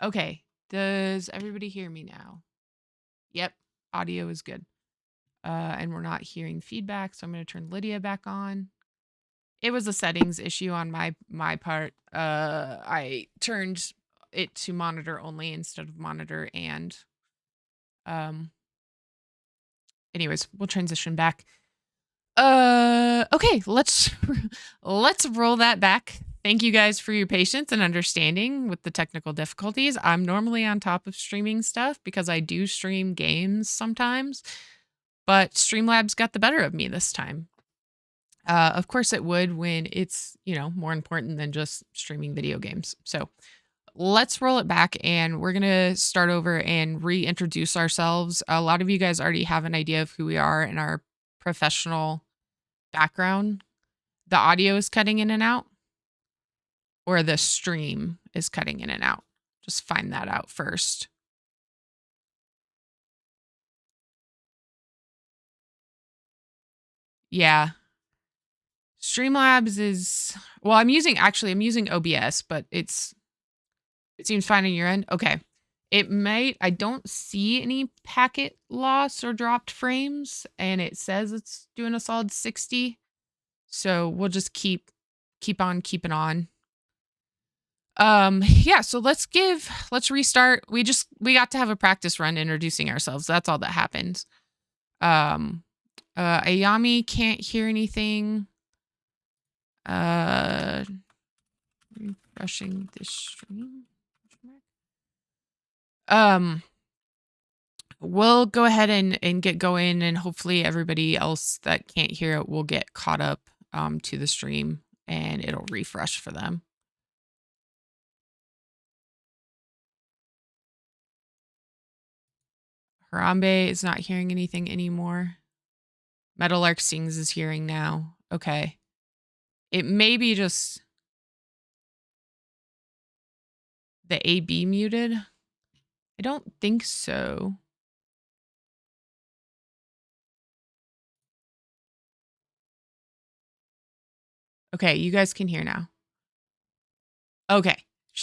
Okay. Does everybody hear me now? Yep. Audio is good. And we're not hearing feedback, so I'm going to turn Lydia back on. It was a settings issue on my part. I turned it to monitor only instead of monitor and um anyways, we'll transition back. Okay, let's let's roll that back. Thank you guys for your patience and understanding with the technical difficulties. I'm normally on top of streaming stuff because I do stream games sometimes, but Streamlabs got the better of me this time. Of course it would when it's, more important than just streaming video games. So let's roll it back and we're going to start over and reintroduce ourselves. A lot of you guys already have an idea of who we are and our professional background. The audio is cutting in and out, or the stream is cutting in and out. Just find that out first. Yeah. Streamlabs is, well, I'm using OBS, but it seems fine on your end. Okay. I don't see any packet loss or dropped frames, and it says it's doing a solid 60. So we'll just keep on keeping on. Yeah, so let's restart. We got to have a practice run introducing ourselves. That's all that happened. Ayami can't hear anything. Refreshing this stream. We'll go ahead and get going, and hopefully everybody else that can't hear it will get caught up to the stream and it'll refresh for them. Harambe is not hearing anything anymore. Meadowlark Sings is hearing now. Okay. It may be just the AB muted. I don't think so. Okay, you guys can hear now. Okay.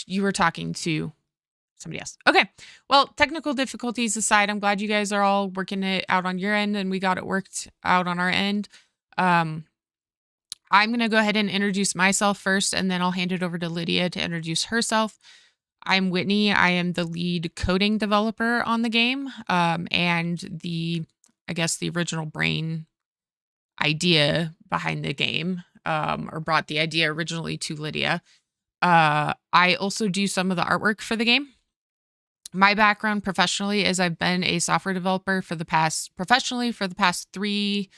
You were talking to somebody else. Okay. Well, technical difficulties aside, I'm glad you guys are all working it out on your end and we got it worked out on our end. I'm going to go ahead and introduce myself first, and then I'll hand it over to Lydia to introduce herself. I'm Whitney. I am the lead coding developer on the game, and the original brain idea behind the game, or brought the idea originally to Lydia. I also do some of the artwork for the game. My background professionally is I've been a software developer professionally for the past 3+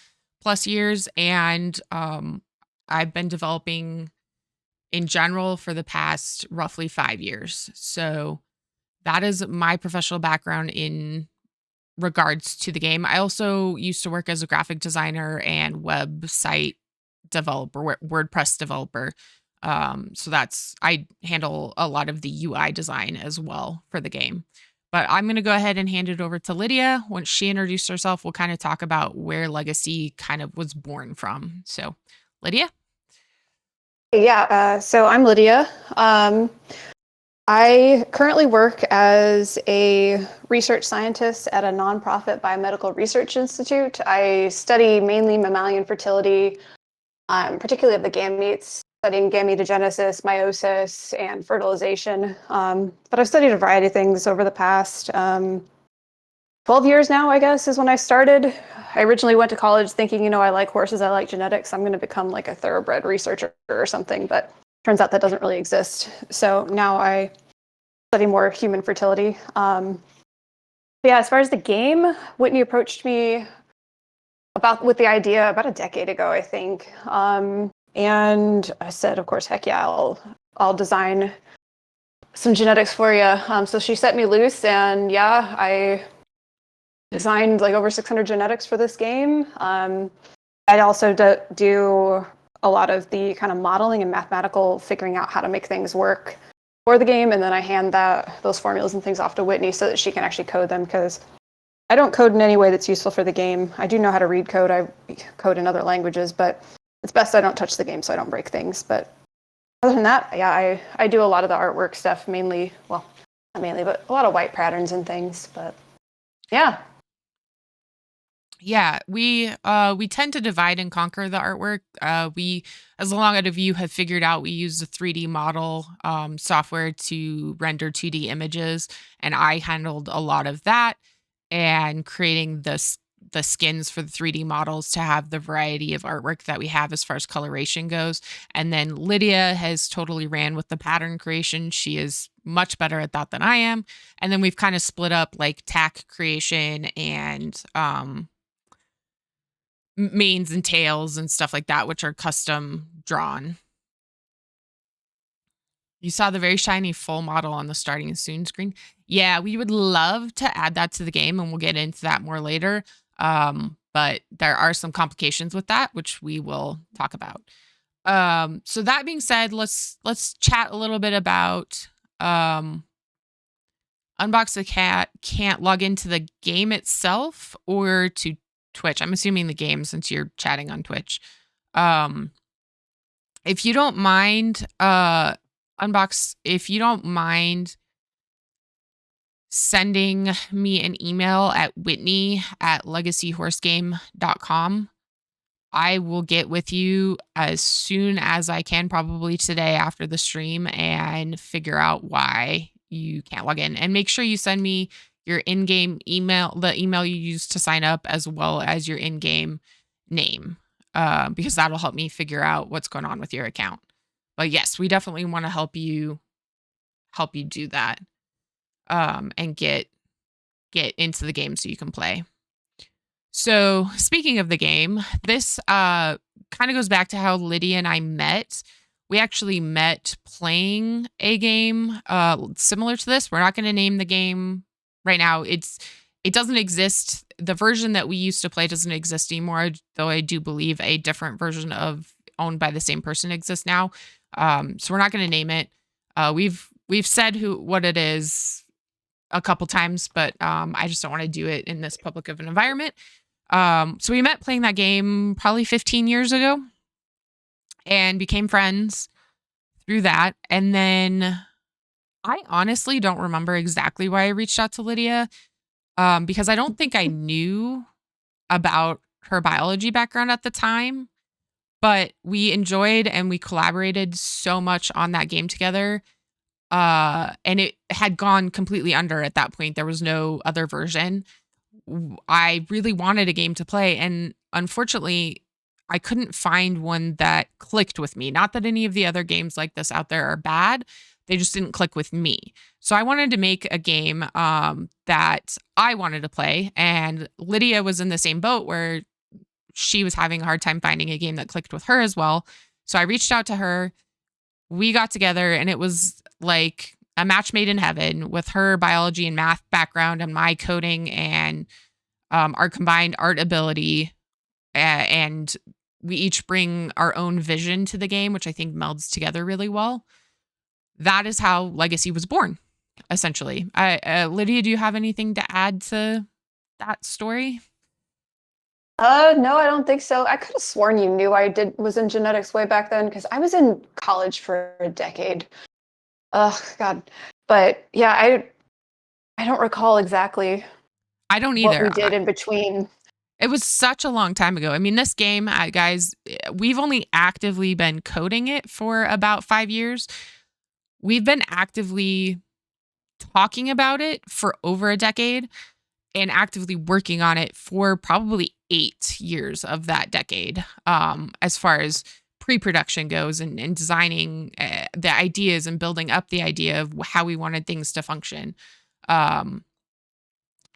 years, and I've been developing in general for the past roughly 5 years. So that is my professional background in regards to the game. I also used to work as a graphic designer and website developer, WordPress developer. So I handle a lot of the UI design as well for the game. But I'm going to go ahead and hand it over to Lydia. Once she introduced herself, we'll kind of talk about where Legacy kind of was born from. So, Lydia? Yeah, so I'm Lydia. I currently work as a research scientist at a nonprofit biomedical research institute. I study mainly mammalian fertility, particularly of the gametes, studying gametogenesis, meiosis, and fertilization. But I've studied a variety of things over the past 12 years now, I guess, is when I started. I originally went to college thinking, I like horses, I like genetics, I'm going to become like a thoroughbred researcher or something, but turns out that doesn't really exist. So now I study more human fertility. Yeah, as far as the game, Whitney approached me with the idea about a decade ago, I think. And I said, of course, heck yeah, I'll design some genetics for you. So she set me loose, and yeah, I designed like over 600 genetics for this game. I also do a lot of the kind of modeling and mathematical figuring out how to make things work for the game, and then I hand those formulas and things off to Whitney so that she can actually code them, because I don't code in any way that's useful for the game. I do know how to read code. I code in other languages, but it's best I don't touch the game so I don't break things. But other than that, yeah, I do a lot of the artwork stuff, mainly, well, not mainly, but a lot of white patterns and things. But yeah. Yeah, we tend to divide and conquer the artwork. We, as long as you have figured out, we use the 3D model software to render 2D images, and I handled a lot of that and creating the skins for the 3D models to have the variety of artwork that we have as far as coloration goes. And then Lydia has totally ran with the pattern creation. She is much better at that than I am. And then we've kind of split up like tack creation and manes and tails and stuff like that, which are custom drawn. You saw the very shiny full model on the starting soon screen. Yeah, we would love to add that to the game, and we'll get into that more later. But there are some complications with that, which we will talk about. So that being said, let's chat a little bit about Unbox the Cat can't log into the game itself or to Twitch. I'm assuming the game since you're chatting on Twitch. Um, if you don't mind, Unbox, if you don't mind sending me an email at whitney@legacyhorsegame.com, I will get with you as soon as I can, probably today after the stream, and figure out why you can't log in. And make sure you send me your in-game email, the email you used to sign up, as well as your in-game name, because that'll help me figure out what's going on with your account. But yes, we definitely want to help you do that, and get into the game so you can play. So, speaking of the game, this kind of goes back to how Lydia and I met. We actually met playing a game similar to this. We're not going to name the game right now. It doesn't exist. The version that we used to play doesn't exist anymore, though I do believe a different version of owned by the same person exists now. So we're not going to name it. We've said what it is a couple times, but I just don't want to do it in this public of an environment. So we met playing that game probably 15 years ago and became friends through that. And then I honestly don't remember exactly why I reached out to Lydia, because I don't think I knew about her biology background at the time, but we enjoyed and we collaborated so much on that game together. And it had gone completely under at that point. There was no other version. I really wanted a game to play, and unfortunately, I couldn't find one that clicked with me. Not that any of the other games like this out there are bad, they just didn't click with me. So I wanted to make a game that I wanted to play, and Lydia was in the same boat where she was having a hard time finding a game that clicked with her as well. So I reached out to her. We got together, and it was like a match made in heaven with her biology and math background and my coding and our combined art ability. And we each bring our own vision to the game, which I think melds together really well. That is how Legacy was born, essentially. Lydia, do you have anything to add to that story? No, I don't think so. I could have sworn you knew was in genetics way back then because I was in college for a decade. Oh God. But yeah, I don't recall exactly I don't what we either. did in between. It was such a long time ago. I mean, this game, guys, we've only actively been coding it for about 5 years. We've been actively talking about it for over a decade and actively working on it for probably 8 years of that decade, as far as pre-production goes and designing the ideas and building up the idea of how we wanted things to function. Um,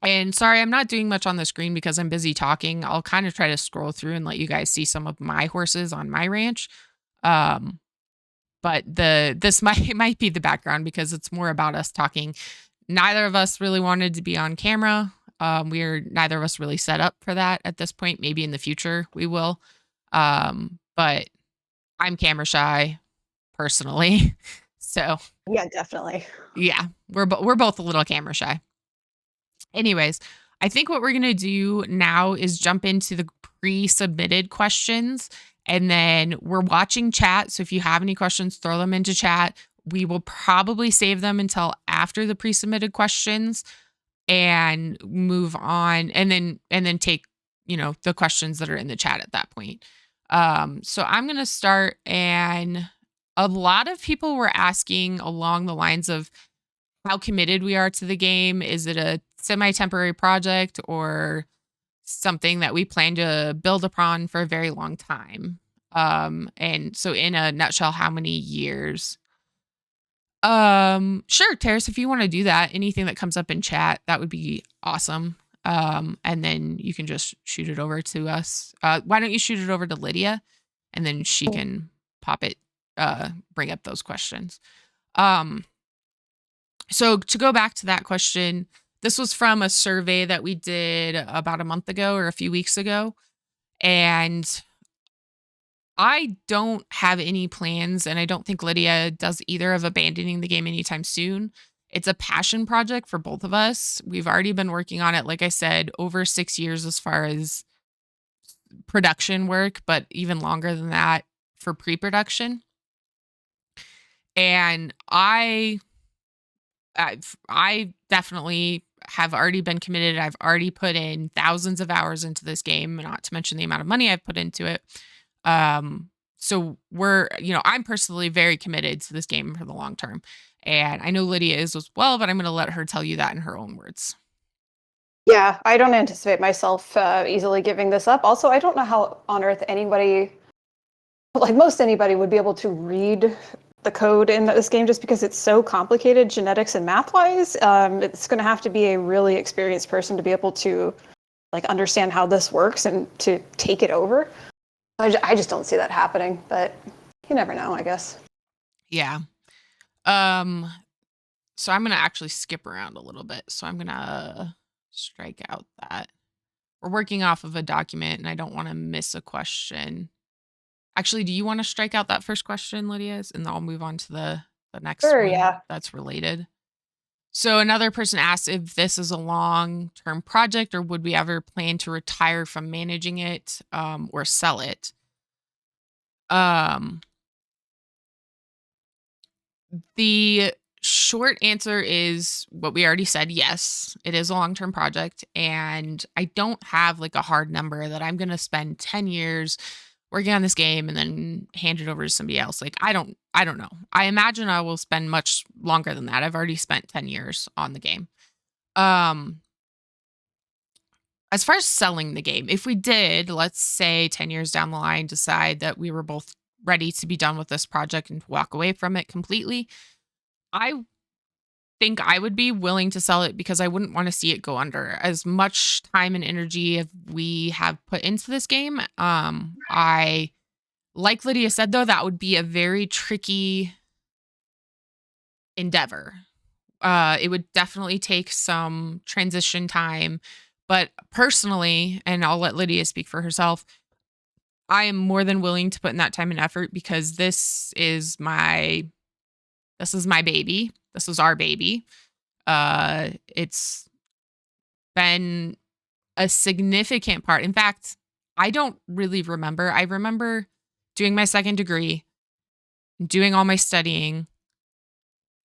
and sorry, I'm not doing much on the screen because I'm busy talking. I'll kind of try to scroll through and let you guys see some of my horses on my ranch. Um, but this might be the background because it's more about us talking. Neither of us really wanted to be on camera. Neither of us really set up for that at this point. Maybe in the future we will. But I'm camera shy personally. So Yeah, definitely. yeah, we're both a little camera shy. Anyways, I think what we're going to do now is jump into the pre-submitted questions, and then we're watching chat. So if you have any questions, throw them into chat. We will probably save them until after the pre-submitted questions and move on and then take, the questions that are in the chat at that point. So I'm going to start, and a lot of people were asking along the lines of how committed we are to the game. Is it a semi-temporary project or something that we plan to build upon for a very long time? And so in a nutshell, how many years? Sure, Terrace, if you want to do that, anything that comes up in chat, that would be awesome. And then you can just shoot it over to us. Why don't you shoot it over to Lydia, and then she can pop it, bring up those questions. So to go back to that question, this was from a survey that we did about a month ago or a few weeks ago. And I don't have any plans, and I don't think Lydia does either, of abandoning the game anytime soon. It's a passion project for both of us. We've already been working on it, like I said, over 6 years as far as production work, but even longer than that for pre-production. And I definitely have already been committed. I've already put in thousands of hours into this game, not to mention the amount of money I've put into it. So I'm personally very committed to this game for the long term. And I know Lydia is as well, but I'm going to let her tell you that in her own words. Yeah, I don't anticipate myself easily giving this up. Also, I don't know how on earth anybody, like most anybody, would be able to read the code in this game just because it's so complicated, genetics and math-wise. It's going to have to be a really experienced person to be able to understand how this works and to take it over. I just don't see that happening, but you never know, I guess. Yeah. So I'm going to actually skip around a little bit. So I'm going to strike out that. We're working off of a document, and I don't want to miss a question. Actually, do you want to strike out that first question, Lydia? And I'll move on to the next Sure, one yeah. that's related. So another person asked if this is a long-term project, or would we ever plan to retire from managing it, or sell it? The short answer is what we already said. Yes, it is a long-term project, and I don't have like a hard number that I'm going to spend 10 years working on this game and then hand it over to somebody else. Like I don't know. I imagine I will spend much longer than that. I've already spent 10 years on the game. As far as selling the game, if we did, let's say 10 years down the line, decide that we were both ready to be done with this project and walk away from it completely, I think I would be willing to sell it because I wouldn't want to see it go under. As much time and energy as we have put into this game, I, like Lydia said, though, that would be a very tricky endeavor. It would definitely take some transition time. But personally, and I'll let Lydia speak for herself, I am more than willing to put in that time and effort because this is my baby. This is our baby. It's been a significant part. In fact, I don't really remember. I remember doing my second degree, doing all my studying,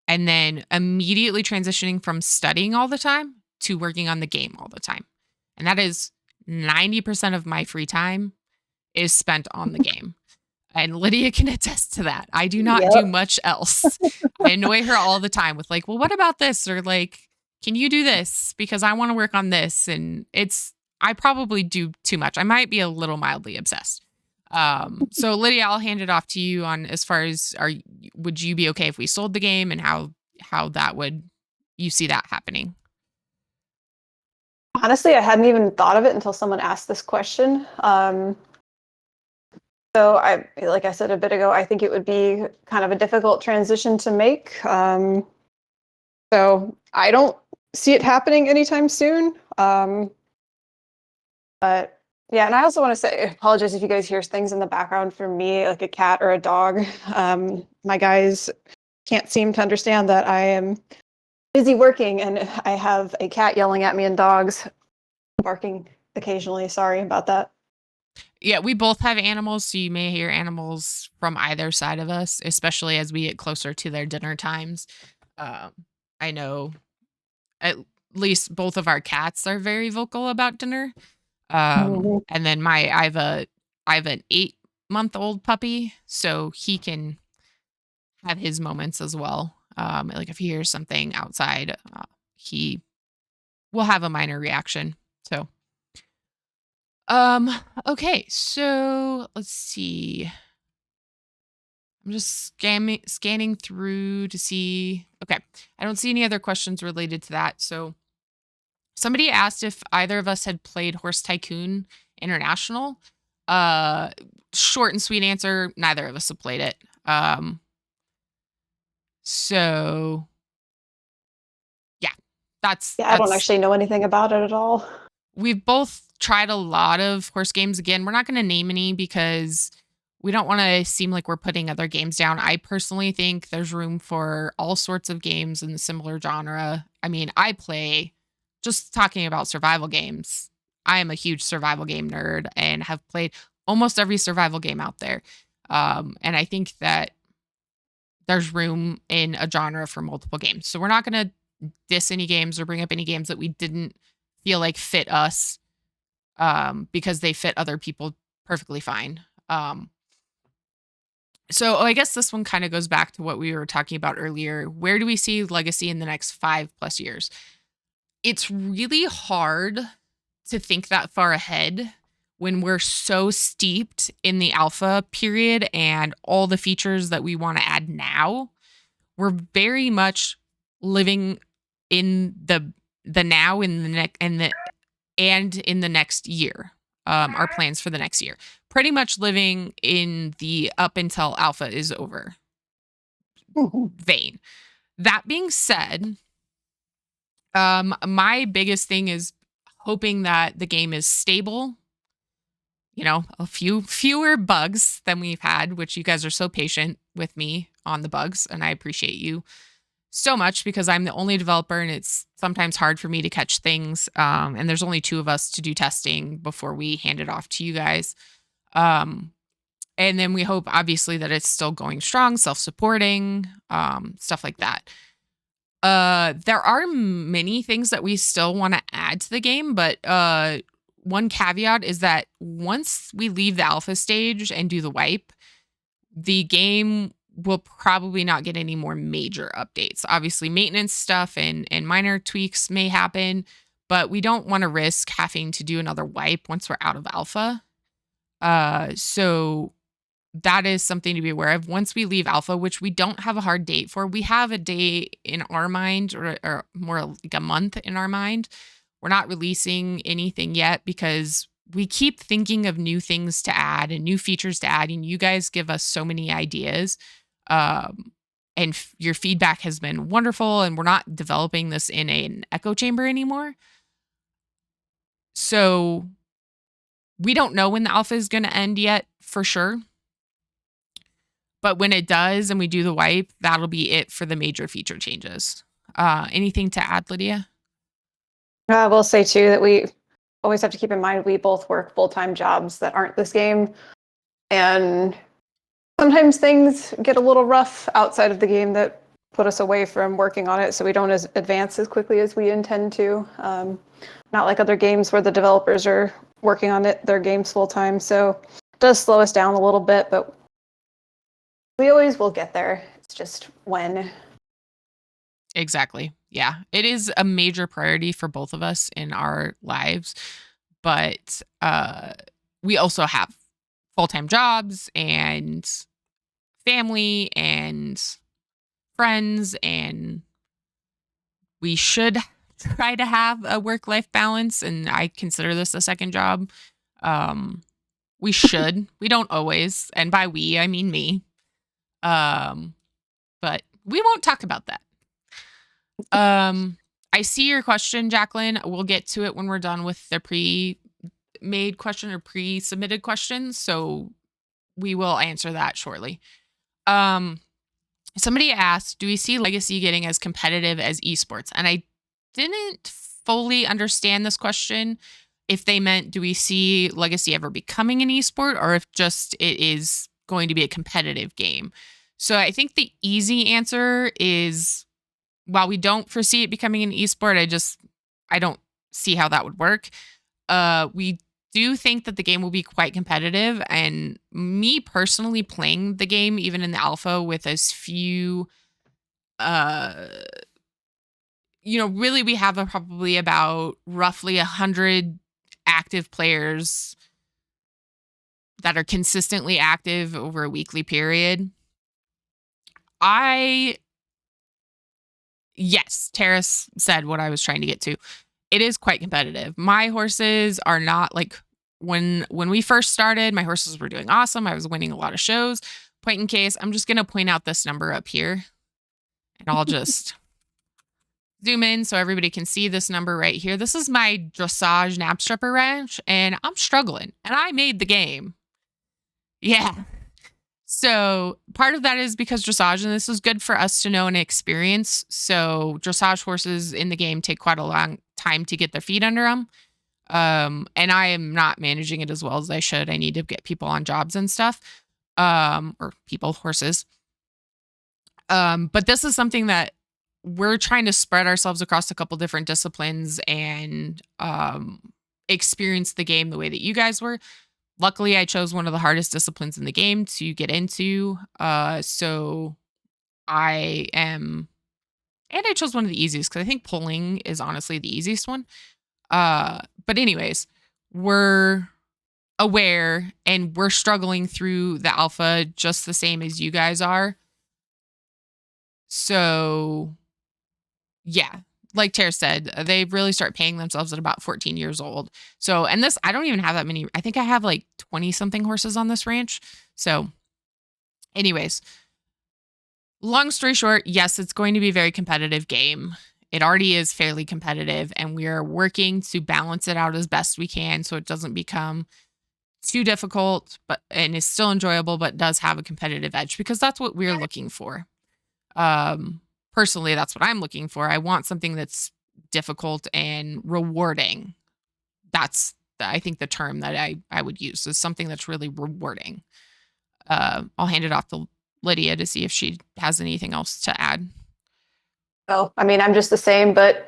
and then immediately transitioning from studying all the time to working on the game all the time. And that is 90% of my free time is spent on the game. And Lydia can attest to that. I do not do much else. I annoy her all the time with like, well, what about this? Or like, can you do this? Because I want to work on this. And I probably do too much. I might be a little mildly obsessed. So Lydia, I'll hand it off to you on as far as would you be okay if we sold the game, and how that would you see that happening? Honestly, I hadn't even thought of it until someone asked this question. So like I said a bit ago, I think it would be kind of a difficult transition to make. So I don't see it happening anytime soon. But yeah, and I also want to say, apologize if you guys hear things in the background from me, like a cat or a dog. My guys can't seem to understand that I am busy working and I have a cat yelling at me and dogs barking occasionally. Sorry about that. Yeah, we both have animals, so you may hear animals from either side of us, especially as we get closer to their dinner times. I know at least both of our cats are very vocal about dinner. Mhm. And then I have an 8-month-old puppy, so he can have his moments as well. Like if he hears something outside, he will have a minor reaction. So, um, okay, so let's see. I'm just scanning through to see. Okay, I don't see any other questions related to that. So somebody asked if either of us had played Horse Tycoon International. Uh, Short and sweet answer: neither of us have played it. So yeah, Yeah, I don't that's actually know anything about it at all. we've both tried a lot of horse games. Again, we're not going to name any because we don't want to seem like we're putting other games down. I personally think there's room for all sorts of games in the similar genre. I mean, I play, just talking about survival games, I am a huge survival game nerd and have played almost every survival game out there. And I think that there's room in a genre for multiple games. So we're not going to diss any games or bring up any games that we didn't feel like fit us, because they fit other people perfectly fine. So I guess this one kind of goes back to what we were talking about earlier. Where do we see Legacy in the next 5+ years? It's really hard to think that far ahead when we're so steeped in the alpha period and all the features that we want to add now. We're very much living in the now, in the next, and in the next year. Our plans for the next year. Pretty much living in the up until alpha is over Mhm. vein. That being said, my biggest thing is hoping that the game is stable. You know, a few fewer bugs than we've had, which you guys are so patient with me on the bugs, and I appreciate you so much because I'm the only developer and it's sometimes hard for me to catch things. And there's only two of us to do testing before we hand it off to you guys. Um, and then we hope, obviously, that it's still going strong, self supporting, stuff like that. There are many things that we still want to add to the game, but one caveat is that once we leave the alpha stage and do the wipe, the game will probably not get any more major updates. Obviously, maintenance stuff and minor tweaks may happen, but we don't want to risk having to do another wipe once we're out of alpha. So that is something to be aware of. Once we leave alpha, which we don't have a hard date for, we have a day in our mind, or more like a month in our mind. We're not releasing anything yet because we keep thinking of new things to add and new features to add. And you guys give us so many ideas. Um, and your feedback has been wonderful. And we're not developing this in an echo chamber anymore. So we don't know when the alpha is going to end yet for sure. But when it does and we do the wipe, that'll be it for the major feature changes. Anything to add, Lydia? I will say too that we always have to keep in mind we both work full-time jobs that aren't this game, and sometimes things get a little rough outside of the game that put us away from working on it, so we don't advance as quickly as we intend to. Not like other games where the developers are working on their games full time, so it does slow us down a little bit, but we always will get there. It's just when. Exactly. Yeah. It is a major priority for both of us in our lives. But we also have full time jobs and family and friends, and we should try to have a work life balance. And I consider this a second job. Um, we should. We don't always. And by we, I mean me. Um, but we won't talk about that. I see your question, Jacqueline. We'll get to it when we're done with the pre-made question or pre-submitted questions. So we will answer that shortly. Um, Somebody asked, do we see Legacy getting as competitive as esports? And I didn't fully understand this question. If they meant, do we see Legacy ever becoming an esport, or if just it is going to be a competitive game? So I think the easy answer is while we don't foresee it becoming an esport, I don't see how that would work. We do think that the game will be quite competitive, and me personally playing the game, even in the alpha, with as few, uh, really we have probably about roughly 100 active players that are consistently active over a weekly period. I Yes, Terrace said what I was trying to get to. It is quite competitive. My horses are not like when we first started, my horses were doing awesome. I was winning a lot of shows. Point in case, I'm just going to point out this number up here and I'll just zoom in so everybody can see this number right here. This is my dressage nap stripper ranch and I'm struggling and I made the game. Yeah. So part of that is because dressage, and this is good for us to know and experience. So dressage horses in the game take quite a long time to get their feet under them. And I am not managing it as well as I should. I need to get people on jobs and stuff, or people, horses. But this is something that we're trying to spread ourselves across a couple different disciplines and experience the game the way that you guys were. Luckily, I chose one of the hardest disciplines in the game to get into. So I am, and I chose one of the easiest because I think pulling is honestly the easiest one. But anyways, we're aware and we're struggling through the alpha just the same as you guys are. So yeah, like Tara said, they really start paying themselves at about 14 years old. So, and this, I don't even have that many. I think I have like 20 something horses on this ranch. So, anyways, long story short, yes, it's going to be a very competitive game. It already is fairly competitive, and we are working to balance it out as best we can so it doesn't become too difficult, and is still enjoyable, but does have a competitive edge because that's what we're looking for. Personally, that's what I'm looking for. I want something that's difficult and rewarding. That's, I think, the term that I would use is something that's really rewarding. I'll hand it off to Lydia to see if she has anything else to add. Well, I mean, I'm just the same, but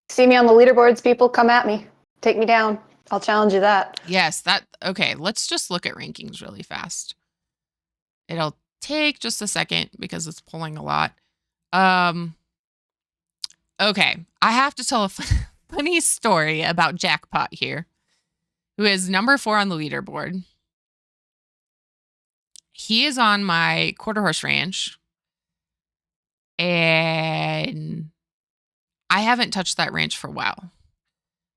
see me on the leaderboards, people, come at me. Take me down. I'll challenge you that. Yes, okay, let's just look at rankings really fast. It'll take just a second because it's pulling a lot. Okay, I have to tell a funny story about Jackpot here, who is number 4 on the leaderboard. He is on my quarter horse ranch, and I haven't touched that ranch for a while,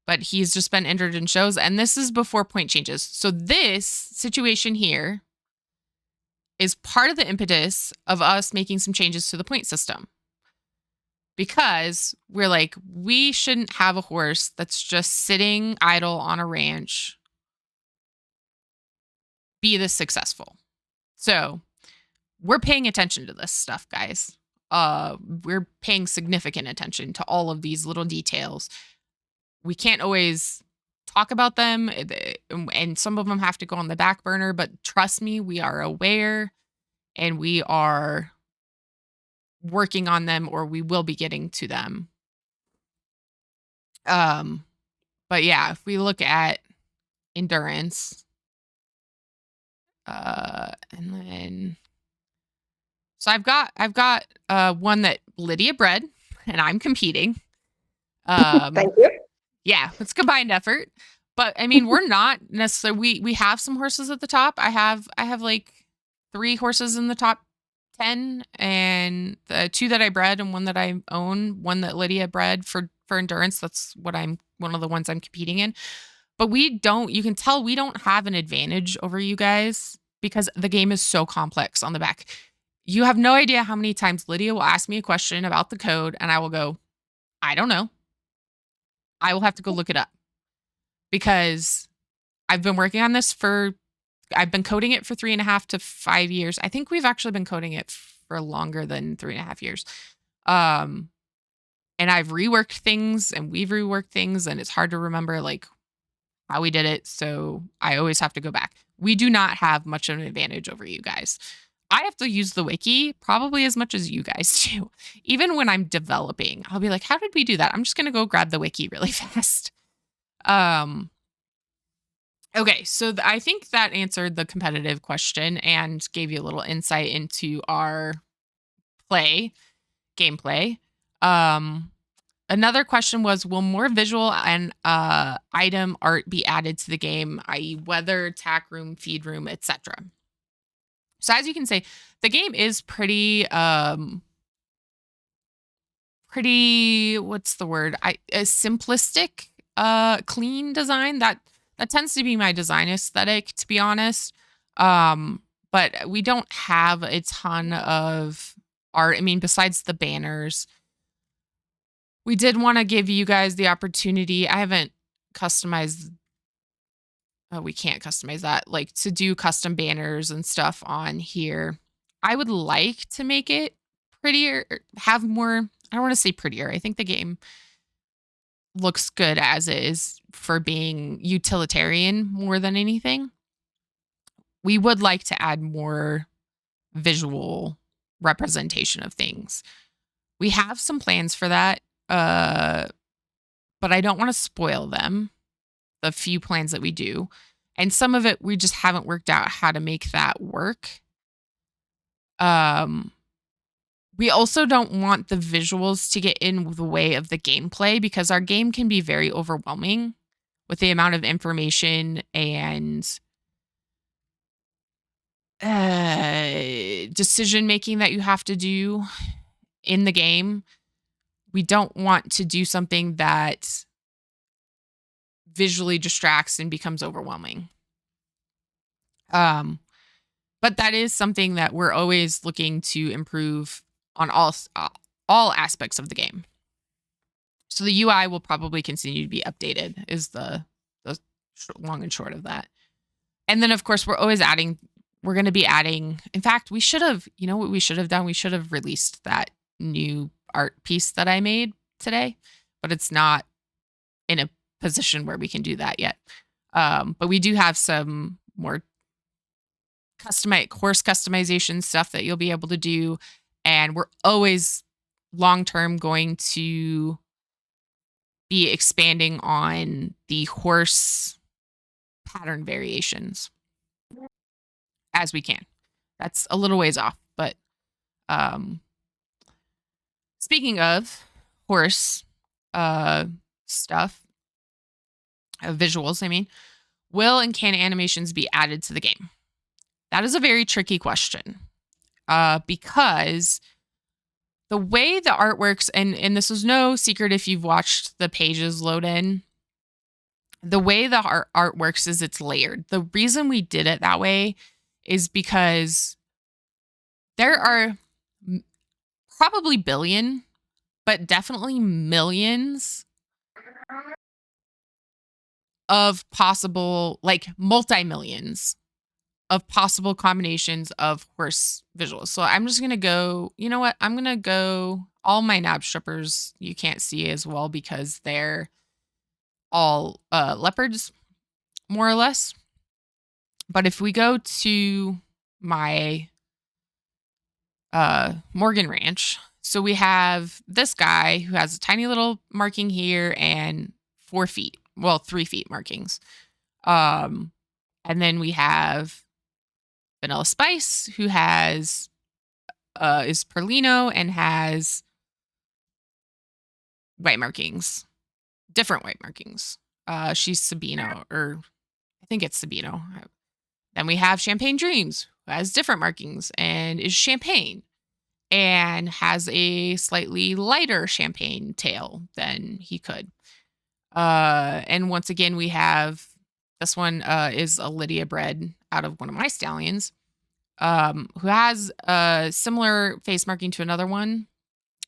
but he's just been entered in shows, and this is before point changes. So this situation here is part of the impetus of us making some changes to the point system. Because we're like, we shouldn't have a horse that's just sitting idle on a ranch be this successful. So we're paying attention to this stuff, guys. We're paying significant attention to all of these little details. We can't always talk about them, and some of them have to go on the back burner, but trust me, we are aware and we are working on them, or we will be getting to them. But yeah, if we look at endurance, and then so I've got one that Lydia bred, and I'm competing. Thank you. Yeah, it's combined effort. But I mean, we're not necessarily, we have some horses at the top. I have like 3 horses in the top 10, and the 2 that I bred and 1 that I own, 1 that Lydia bred for endurance. That's what one of the ones I'm competing in. But you can tell we don't have an advantage over you guys because the game is so complex on the back. You have no idea how many times Lydia will ask me a question about the code and I will go, I don't know. I will have to go look it up because I've been working on this I've been coding it for 3.5 to 5 years. I think we've actually been coding it for longer than 3.5 years. And I've reworked things and we've reworked things, and it's hard to remember like how we did it. So I always have to go back. We do not have much of an advantage over you guys. I have to use the wiki probably as much as you guys do. Even when I'm developing, I'll be like, how did we do that? I'm just going to go grab the wiki really fast. Okay, so I think that answered the competitive question and gave you a little insight into our gameplay. Another question was, will more visual and item art be added to the game, i.e. weather, attack room, feed room, etc.? So as you can say, the game is pretty what's the word? A simplistic, clean design. That tends to be my design aesthetic, to be honest. But we don't have a ton of art. I mean, besides the banners, we did want to give you guys the opportunity. I haven't customized. We can't customize that, like to do custom banners and stuff on here. I would like to make it prettier, have more. I don't want to say prettier. I think the game looks good as is for being utilitarian more than anything. We would like to add more visual representation of things. We have some plans for that, but I don't want to spoil them, the few plans that we do. And some of it, we just haven't worked out how to make that work. We also don't want the visuals to get in the way of the gameplay because our game can be very overwhelming with the amount of information and decision making that you have to do in the game. We don't want to do something that visually distracts and becomes overwhelming. But that is something that we're always looking to improve on all aspects of the game. So the UI will probably continue to be updated is the long and short of that. And then of course we're going to be adding, in fact, we should have, you know what we should have done? We should have released that new art piece that I made today, but it's not in a position where we can do that yet. But we do have some more course customization stuff that you'll be able to do. And we're always long-term going to be expanding on the horse pattern variations as we can. That's a little ways off, but speaking of horse stuff, visuals, I mean, will and can animations be added to the game? That is a very tricky question because the way the art works, and this is no secret if you've watched the pages load in, the way the art works is it's layered. The reason we did it that way is because there are probably billion, but definitely millions of possible, like multi-millions of possible combinations of horse visuals. So I'm just going to go, you know what? I'm going to go all my nab strippers you can't see as well because they're all leopards, more or less. But if we go to my Morgan Ranch, so we have this guy who has a tiny little marking here and 4 feet, well, 3 feet markings. And then we have Vanilla Spice, who has is Perlino and has white markings, different white markings. She's Sabino, or I think it's Sabino. Then we have Champagne Dreams, who has different markings and is champagne and has a slightly lighter champagne tail than he could. And once again, we have this one is a Lydia bred out of one of my stallions, who has a similar face marking to another one,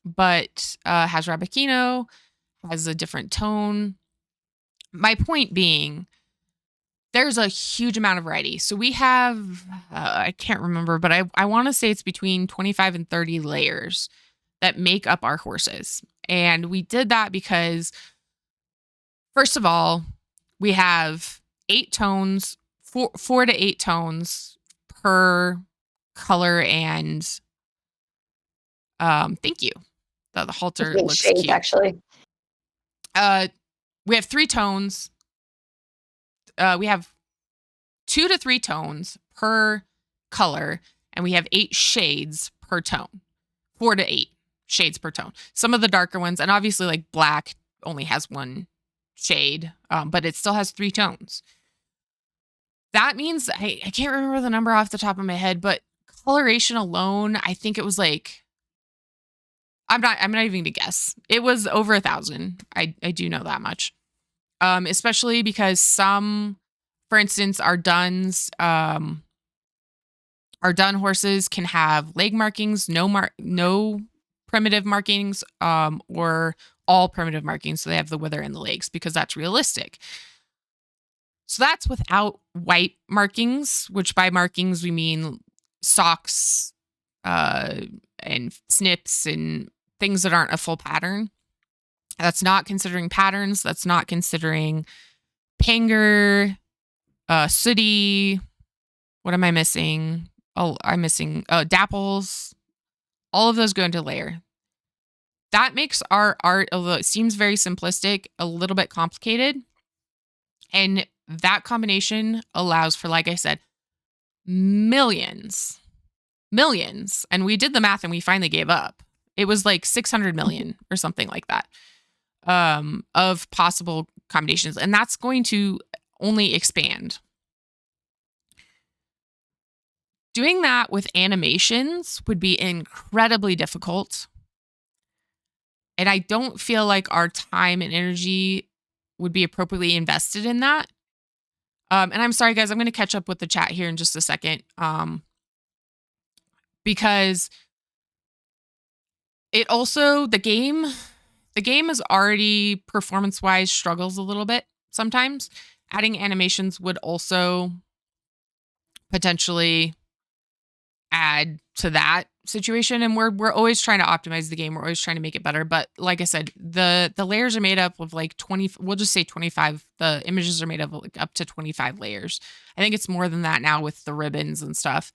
but has Rabakino, has a different tone. My point being, there's a huge amount of variety. So we have, I can't remember, but I want to say it's between 25 and 30 layers that make up our horses. And we did that because, first of all, we have 8 tones, 4 to 8 tones per color and thank you. The Just halter mean looks shades, cute. actually. We have 3 tones. We have 2 to 3 tones per color, and we have 8 shades per tone. 4 to 8 shades per tone. Some of the darker ones, and obviously like black only has 1 shade, but it still has 3 tones. That means I can't remember the number off the top of my head, but coloration alone, I think it was like I'm not even gonna guess. It was over 1,000. I do know that much. Especially because some, for instance, our dun horses can have leg markings, no primitive markings, or all primitive markings. So they have the wither and the legs because that's realistic. So that's without white markings, which by markings we mean socks, uh, and snips and things that aren't a full pattern. That's not considering patterns. That's not considering panger, sooty. What am I missing? Oh, I'm missing dapples. All of those go into layer. That makes our art, although it seems very simplistic, a little bit complicated. And that combination allows for, like I said, millions, millions. And we did the math and we finally gave up. It was like 600 million or something like that, of possible combinations. And that's going to only expand. Doing that with animations would be incredibly difficult. And I don't feel like our time and energy would be appropriately invested in that. And I'm sorry, guys, I'm going to catch up with the chat here in just a second, because it also, the game is already performance wise struggles a little bit sometimes. Adding animations would also potentially add to that situation, and we're always trying to optimize the game. We're always trying to make it better, but like I said, the layers are made up of like 20, we'll just say 25. The images are made of like up to 25 layers. I think it's more than that now with the ribbons and stuff.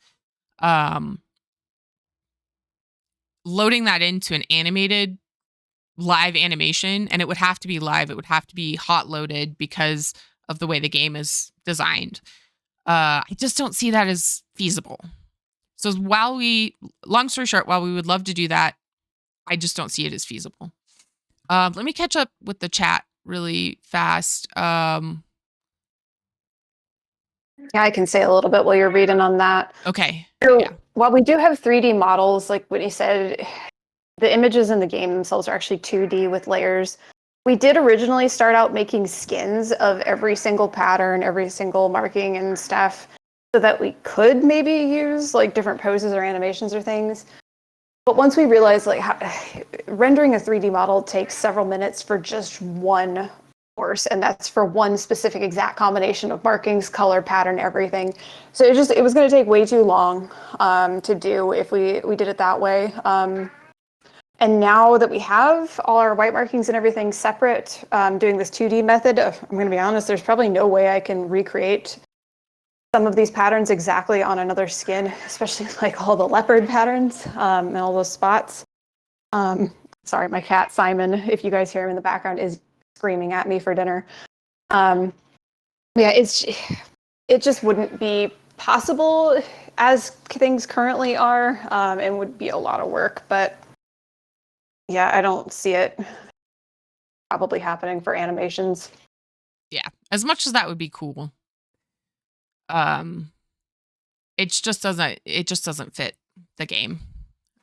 Loading that into an animated live animation, and it would have to be live, it would have to be hot loaded because of the way the game is designed. I just don't see that as feasible. So long story short, while we would love to do that, I just don't see it as feasible. Let me catch up with the chat really fast. Yeah, I can say a little bit while you're reading on that. Okay. So Yeah. while we do have 3D models, like Whitney said, the images in the game themselves are actually 2D with layers. We did originally start out making skins of every single pattern, every single marking and stuff, so that we could maybe use like different poses or animations or things. But once we realized like rendering a 3D model takes several minutes for just one horse, and that's for one specific exact combination of markings, color, pattern, everything. So it was going to take way too long to do if we did it that way. And now that we have all our white markings and everything separate, doing this 2D method, I'm going to be honest, there's probably no way I can recreate some of these patterns exactly on another skin, especially like all the leopard patterns and all those spots. Sorry, my cat Simon, if you guys hear him in the background, is screaming at me for dinner. Yeah, it just wouldn't be possible as things currently are, and would be a lot of work. But yeah, I don't see it probably happening for animations. Yeah. As much as that would be cool, um, it just doesn't fit the game,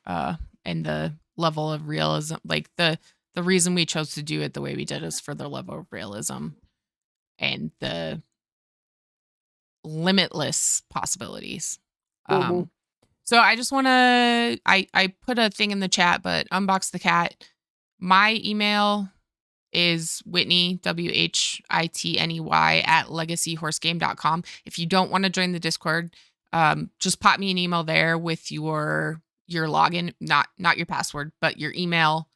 uh, and the level of realism. Like the reason we chose to do it the way we did is for the level of realism and the limitless possibilities. Mm-hmm. So I just want to I put a thing in the chat, but unbox the cat. My email is Whitney, WHITNEY at legacyhorsegame.com. If you don't want to join the Discord, just pop me an email there with your login, not your password, but your email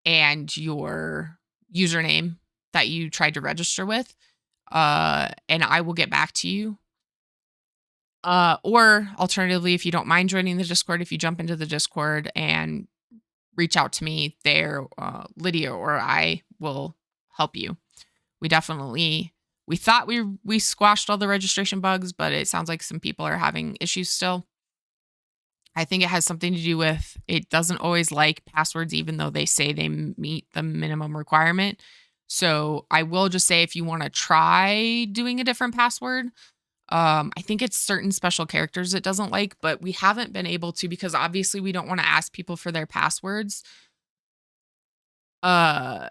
and your username that you tried to register with. And I will get back to you. Or alternatively, if you don't mind joining the Discord, if you jump into the Discord and reach out to me there, Lydia or I will help you. We definitely we thought we squashed all the registration bugs, but it sounds like some people are having issues still. I think it has something to do with it doesn't always like passwords, even though they say they meet the minimum requirement. So I will just say if you want to try doing a different password, I think it's certain special characters it doesn't like, but we haven't been able to because obviously we don't want to ask people for their passwords. Uh,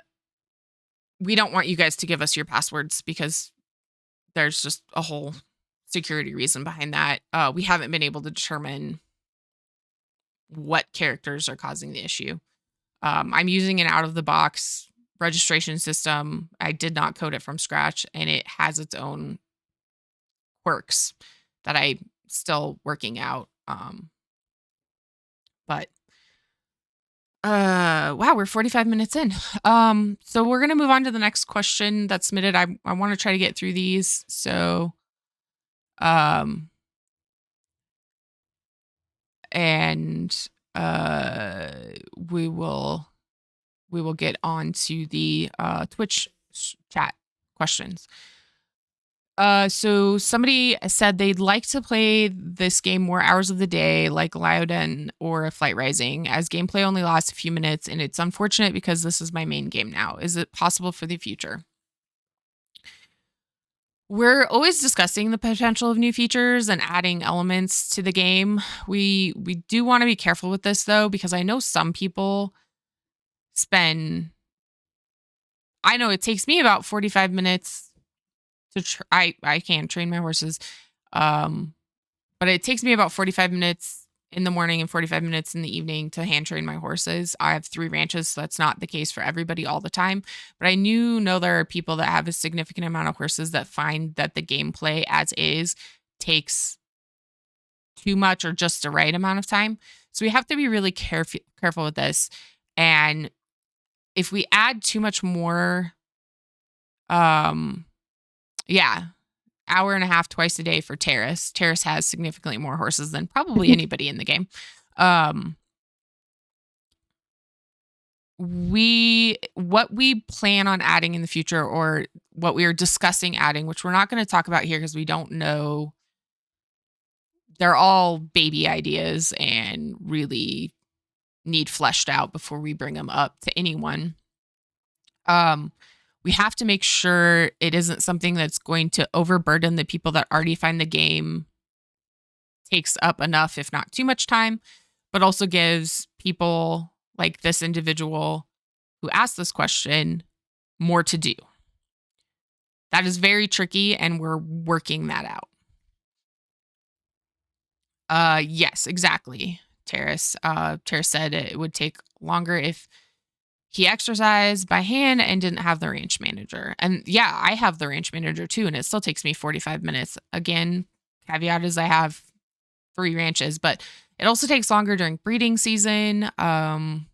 we don't want you guys to give us your passwords because there's just a whole security reason behind that. We haven't been able to determine what characters are causing the issue. I'm using an out of the box registration system. I did not code it from scratch, and it has its own quirks that I'm still working out. But wow, we're 45 minutes in. So we're gonna move on to the next question that's submitted. I want to try to get through these. So um and uh we will get on to the Twitch chat questions. So somebody said they'd like to play this game more hours of the day, like Lyoden or Flight Rising, as gameplay only lasts a few minutes, and it's unfortunate because this is my main game now. Is it possible for the future? We're always discussing the potential of new features and adding elements to the game. We do want to be careful with this though, because I know some people spend. I know it takes me about 45 minutes to I can train my horses. Um, but it takes me about 45 minutes in the morning and 45 minutes in the evening to hand train my horses. I have 3 ranches, so that's not the case for everybody all the time. But I know there are people that have a significant amount of horses that find that the gameplay as is takes too much or just the right amount of time. So we have to be really careful with this. And if we add too much more, um, yeah, hour and a half twice a day for Terrace. Terrace has significantly more horses than probably anybody in the game. Um, what we plan on adding in the future, or what we are discussing adding, which we're not going to talk about here because we don't know. They're all baby ideas and really need fleshed out before we bring them up to anyone. Um, we have to make sure it isn't something that's going to overburden the people that already find the game takes up enough, if not too much time, but also gives people like this individual who asked this question more to do. That is very tricky, and we're working that out. Yes, exactly. Terrace. Terrace said it would take longer if he exercised by hand and didn't have the ranch manager. And yeah, I have the ranch manager too, and it still takes me 45 minutes. Again, caveat is I have 3 ranches, but it also takes longer during breeding season. But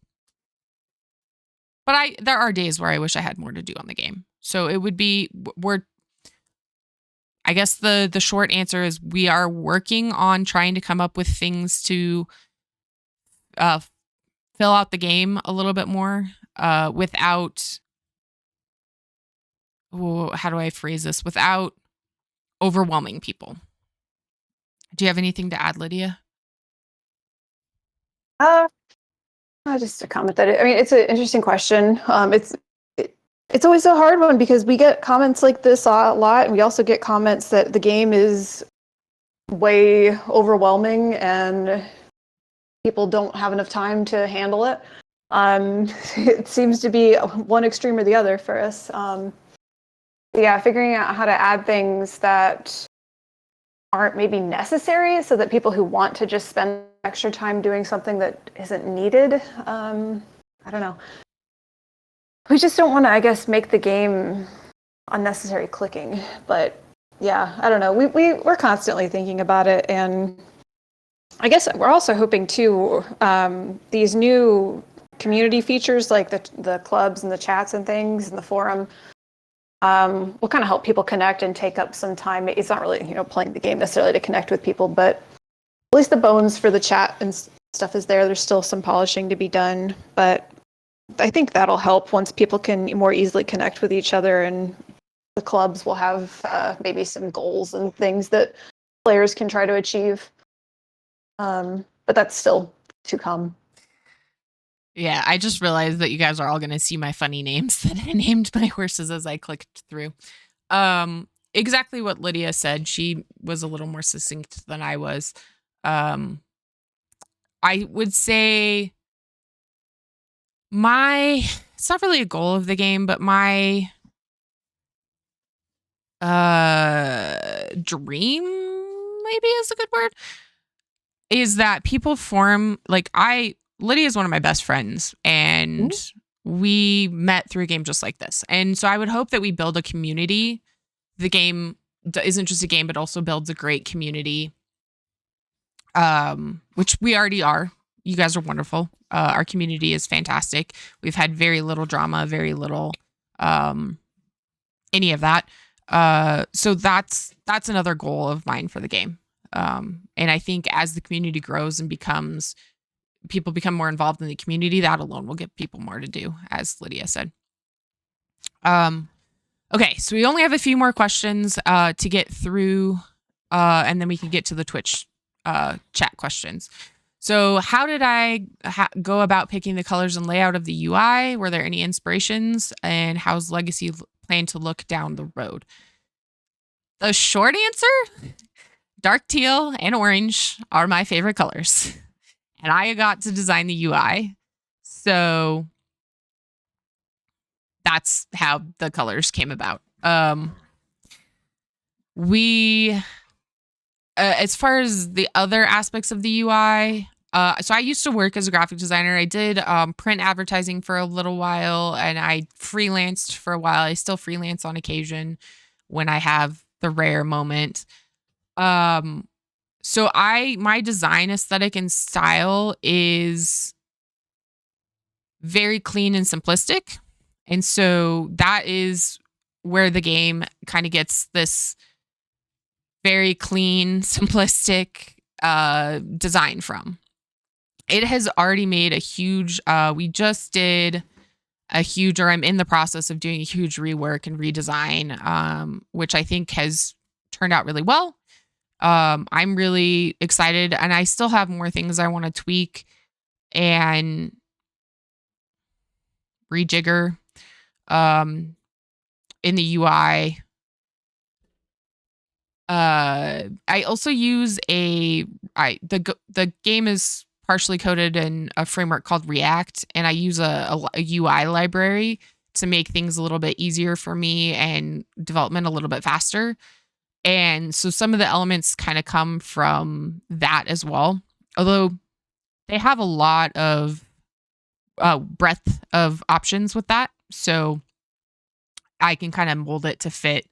there are days where I wish I had more to do on the game. So it would be I guess the short answer is we are working on trying to come up with things to uh, fill out the game a little bit more without how do I phrase this? Without overwhelming people. Do you have anything to add, Lydia? Uh, just a comment that I mean, it's an interesting question. It's always a hard one because we get comments like this a lot, and we also get comments that the game is way overwhelming and people don't have enough time to handle it. It seems to be one extreme or the other for us. Yeah, figuring out how to add things that aren't maybe necessary so that people who want to just spend extra time doing something that isn't needed. I don't know. We just don't want to, I guess, make the game unnecessary clicking. But yeah, I don't know. We're constantly thinking about it, and I guess we're also hoping too, these new community features like the clubs and the chats and things and the forum, will kind of help people connect and take up some time. It's not really, playing the game necessarily to connect with people, but at least the bones for the chat and stuff is there. There's still some polishing to be done, but I think that'll help once people can more easily connect with each other, and the clubs will have maybe some goals and things that players can try to achieve. But that's still to come. Yeah, I just realized that you guys are all going to see my funny names that I named my horses as I clicked through. Exactly what Lydia said. She was a little more succinct than I was. I would say it's not really a goal of the game, but my dream maybe is a good word, is that people form, like, Lydia is one of my best friends, and we met through a game just like this. And so I would hope that we build a community. The game isn't just a game, but also builds a great community, which we already are. You guys are wonderful. Our community is fantastic. We've had very little drama, very little any of that. So that's another goal of mine for the game. And I think as the community grows and people become more involved in the community, that alone will give people more to do, as Lydia said. Okay, so we only have a few more questions to get through, and then we can get to the Twitch chat questions. So how did I go about picking the colors and layout of the UI? Were there any inspirations? And how's Legacy plan to look down the road? The short answer, dark teal and orange are my favorite colors. And I got to design the UI. So that's how the colors came about. As far as the other aspects of the UI, so I used to work as a graphic designer. I did print advertising for a little while, and I freelanced for a while. I still freelance on occasion when I have the rare moment. So my design aesthetic and style is very clean and simplistic. And so that is where the game kind of gets this very clean, simplistic design from. It has already made a huge, we just did a huge, or I'm in the process of doing a huge rework and redesign, which I think has turned out really well. I'm really excited, and I still have more things I want to tweak and rejigger in the UI. I also use the game is partially coded in a framework called React, and I use a UI library to make things a little bit easier for me and development a little bit faster. And so some of the elements kind of come from that as well, although they have a lot of breadth of options with that. So I can kind of mold it to fit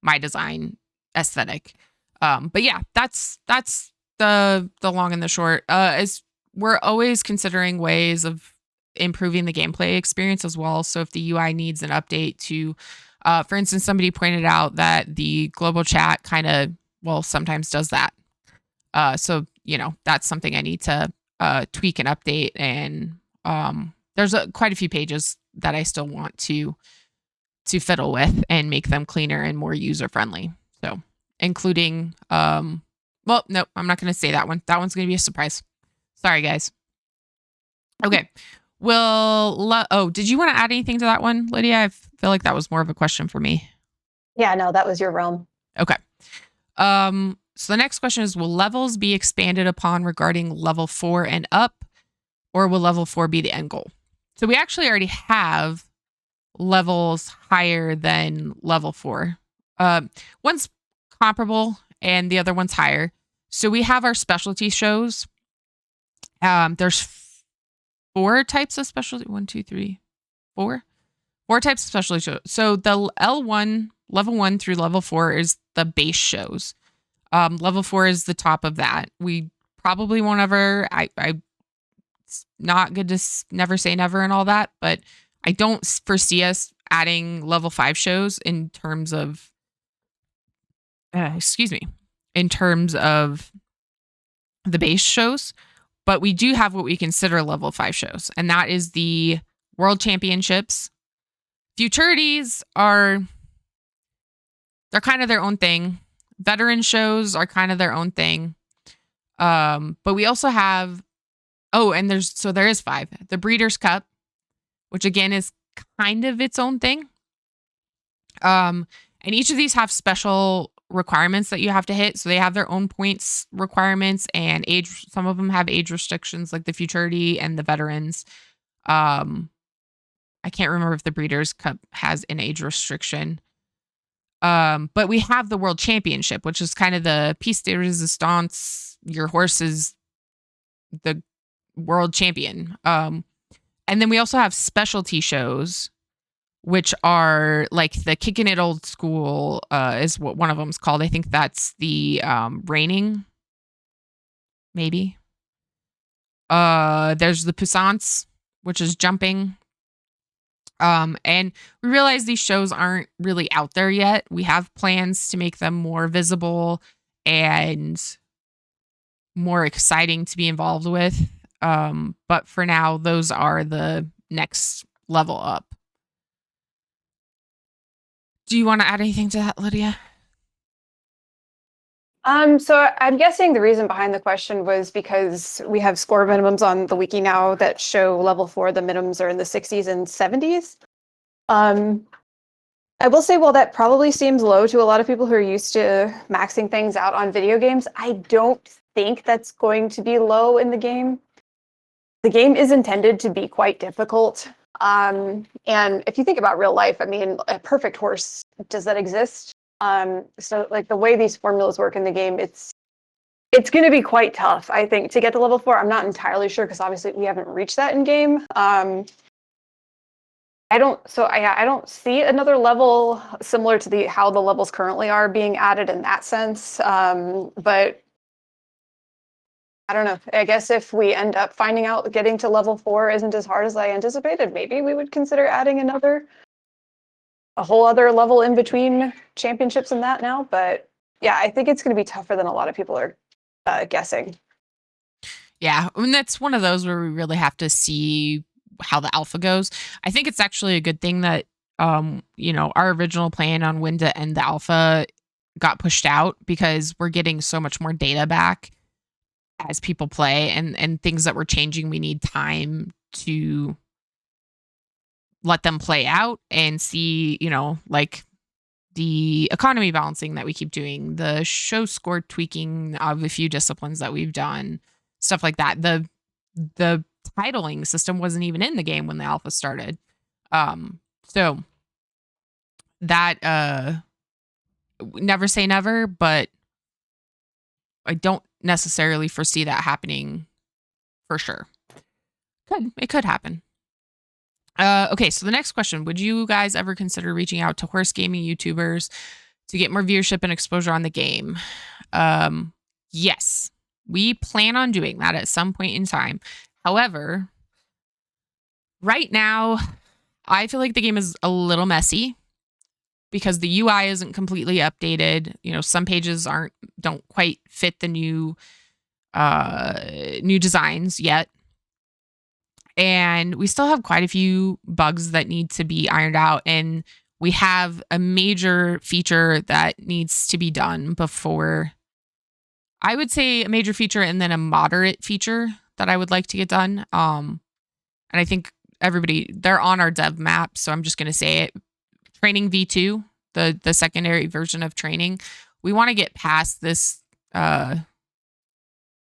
my design aesthetic. But yeah, that's the long and the short. Is we're always considering ways of improving the gameplay experience as well. So if the UI needs an update to, for instance, somebody pointed out that the global chat kind of, sometimes does that. So, that's something I need to tweak and update. And there's quite a few pages that I still want to fiddle with and make them cleaner and more user friendly. So, including, no, I'm not going to say that one. That one's going to be a surprise. Sorry, guys. Okay. Did you want to add anything to that one, Lydia? I feel like that was more of a question for me. Yeah, no, that was your realm. Okay. So the next question is, will levels be expanded upon regarding level 4 and up, or will level 4 be the end goal? So we actually already have levels higher than level 4. One's comparable and the other one's higher. So we have our specialty shows. There's 4 types of specialty. 1, 2, 3, 4. 4 types of specialty shows. So the L1, level 1 through level 4 is the base shows. Level 4 is the top of that. We probably won't ever, it's not good to never say never and all that, but I don't foresee us adding level 5 shows in terms of in terms of the base shows, but we do have what we consider level 5 shows, and that is the World Championships. Futurities are they're kind of their own thing. Veteran shows are kind of their own thing. But we also have and there is 5. The Breeders' Cup, which again is kind of its own thing. And each of these have special requirements that you have to hit. So they have their own points requirements and age. Some of them have age restrictions, like the Futurity and the Veterans. I can't remember if the Breeders' Cup has an age restriction. But we have the World Championship, which is kind of the piece de resistance. Your horse is the world champion. And then we also have specialty shows, which are like the Kicking It Old School is what one of them is called. I think that's the reining, maybe. There's the Puissance, which is jumping. And we realize these shows aren't really out there yet. We have plans to make them more visible and more exciting to be involved with. But for now, those are the next level up. Do you want to add anything to that, Lydia? So I'm guessing the reason behind the question was because we have score minimums on the wiki now that show level 4, the minimums are in the 60s and 70s. I will say, while that probably seems low to a lot of people who are used to maxing things out on video games, I don't think that's going to be low in the game. The game is intended to be quite difficult. And if you think about real life, I mean, a perfect horse, does that exist? So like the way these formulas work in the game, it's going to be quite tough, I think, to get to level 4. I'm not entirely sure because obviously we haven't reached that in game. I don't see another level similar to how the levels currently are being added in that sense. But I don't know. I guess if we end up finding out getting to level 4 isn't as hard as I anticipated, maybe we would consider adding a whole other level in between championships and that now. But yeah, I think it's going to be tougher than a lot of people are guessing. Yeah, I mean, that's one of those where we really have to see how the alpha goes. I think it's actually a good thing that our original plan on when to end the alpha got pushed out, because we're getting so much more data back as people play, and things that we're changing, we need time to let them play out and see, like the economy balancing that we keep doing, the show score tweaking of a few disciplines that we've done, stuff like that. The titling system wasn't even in the game when the alpha started. So that never say never, but I don't necessarily foresee that happening for sure. It could happen. Okay, so the next question: would you guys ever consider reaching out to horse gaming YouTubers to get more viewership and exposure on the game? Yes, we plan on doing that at some point in time. However, right now, I feel like the game is a little messy because the UI isn't completely updated. Some pages don't quite fit the new designs yet. And we still have quite a few bugs that need to be ironed out. And we have a major feature that needs to be done before, I would say a major feature and then a moderate feature that I would like to get done. And I think they're on our dev map. So I'm just going to say it. Training V2, the secondary version of training. We want to get past this. Let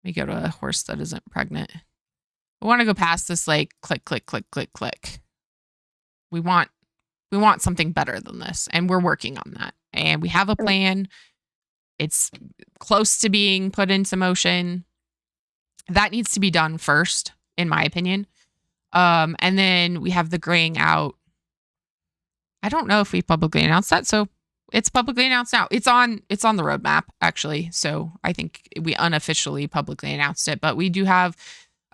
me go to a horse that isn't pregnant. We want to go past this like click, click, click, click, click. We want something better than this, and we're working on that. And we have a plan. It's close to being put into motion. That needs to be done first, in my opinion. And then we have the graying out. I don't know if we publicly announced that, so it's publicly announced now. It's on the roadmap, actually. So I think we unofficially publicly announced it, but we do have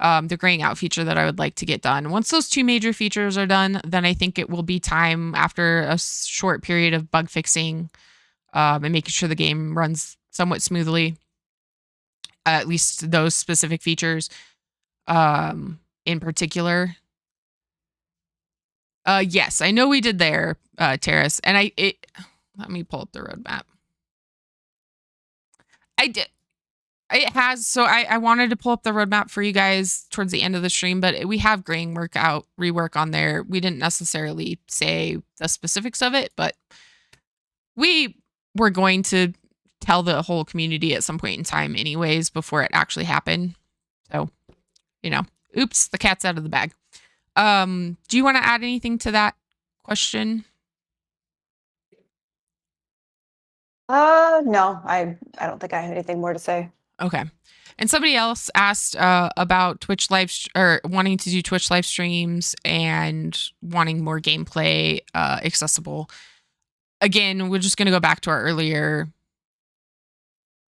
the graying out feature that I would like to get done. Once those two major features are done, then I think it will be time after a short period of bug fixing and making sure the game runs somewhat smoothly. At least those specific features in particular. Yes, I know we did there, Terrace, and let me pull up the roadmap. I did. It has. So I wanted to pull up the roadmap for you guys towards the end of the stream, but we have graying rework on there. We didn't necessarily say the specifics of it, but we were going to tell the whole community at some point in time anyways before it actually happened. So, oops, the cat's out of the bag. Do you want to add anything to that question? No, I don't think I have anything more to say. Okay. And somebody else asked about Twitch or wanting to do Twitch live streams and wanting more gameplay accessible. Again, we're just going to go back to our earlier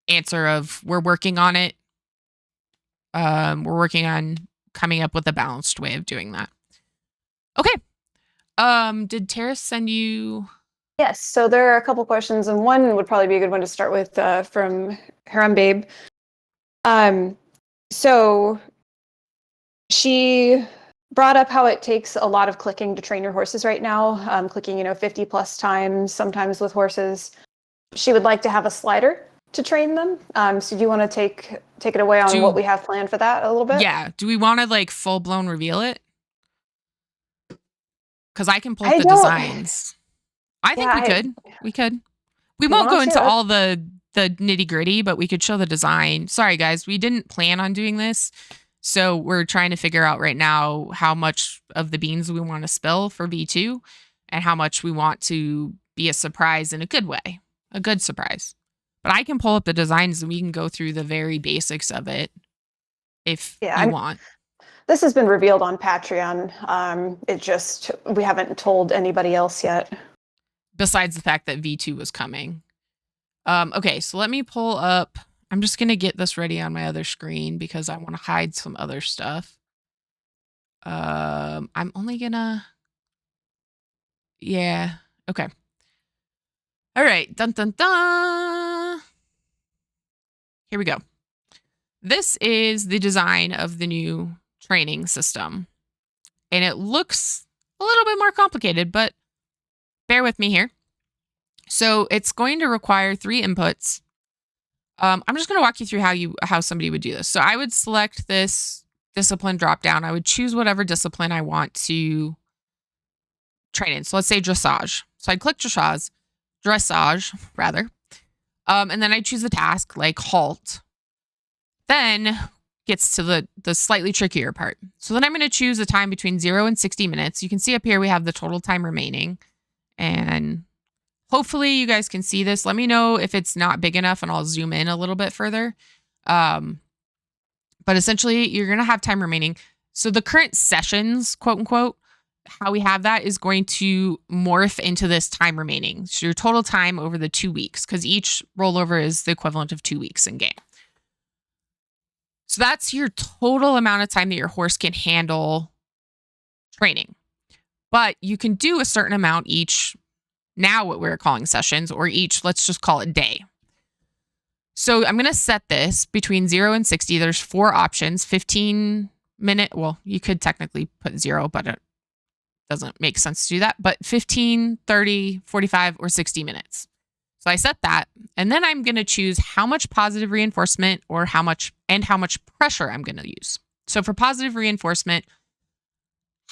answer of we're working on it. We're working on coming up with a balanced way of doing that. Okay. Did Terrace send you? Yes. So there are a couple questions, and one would probably be a good one to start with from Haram Babe. So she brought up how it takes a lot of clicking to train your horses right now. Clicking, 50 plus times, sometimes with horses. She would like to have a slider to train them. So do you want to take it away on what we have planned for that a little bit? Yeah. Do we want to full blown reveal it? Because I can pull up the designs. I think we could. We won't go into all the nitty gritty, but we could show the design. Sorry, guys, we didn't plan on doing this. So we're trying to figure out right now how much of the beans we want to spill for V2 and how much we want to be a surprise in a good way, a good surprise. But I can pull up the designs and we can go through the very basics of it if you want. This has been revealed on Patreon. We haven't told anybody else yet. Besides the fact that V2 was coming. Okay, so let me pull up. I'm just going to get this ready on my other screen because I want to hide some other stuff. I'm only going to... Yeah, okay. All right, dun dun dun. Here we go. This is the design of the new training system. And it looks a little bit more complicated, but bear with me here. So it's going to require 3 inputs. I'm just going to walk you through how somebody would do this. So I would select this discipline dropdown. I would choose whatever discipline I want to train in. So let's say dressage. So I'd click dressage rather. And then I'd choose the task like halt. Then gets to the slightly trickier part. So then I'm going to choose a time between 0 and 60 minutes. You can see up here we have the total time remaining. And hopefully you guys can see this. Let me know if it's not big enough and I'll zoom in a little bit further. But essentially you're going to have time remaining. So the current sessions, quote unquote, how we have that is going to morph into this time remaining. So your total time over the 2 weeks, because each rollover is the equivalent of 2 weeks in game. So that's your total amount of time that your horse can handle training. But you can do a certain amount each, now what we're calling sessions, or each, let's just call it day. So I'm going to set this between 0 and 60. There's 4 options, 15 minute. Well, you could technically put 0, but it doesn't make sense to do that. But 15, 30, 45, or 60 minutes. So I set that. And then I'm going to choose how much positive reinforcement or how much pressure I'm going to use. So for positive reinforcement,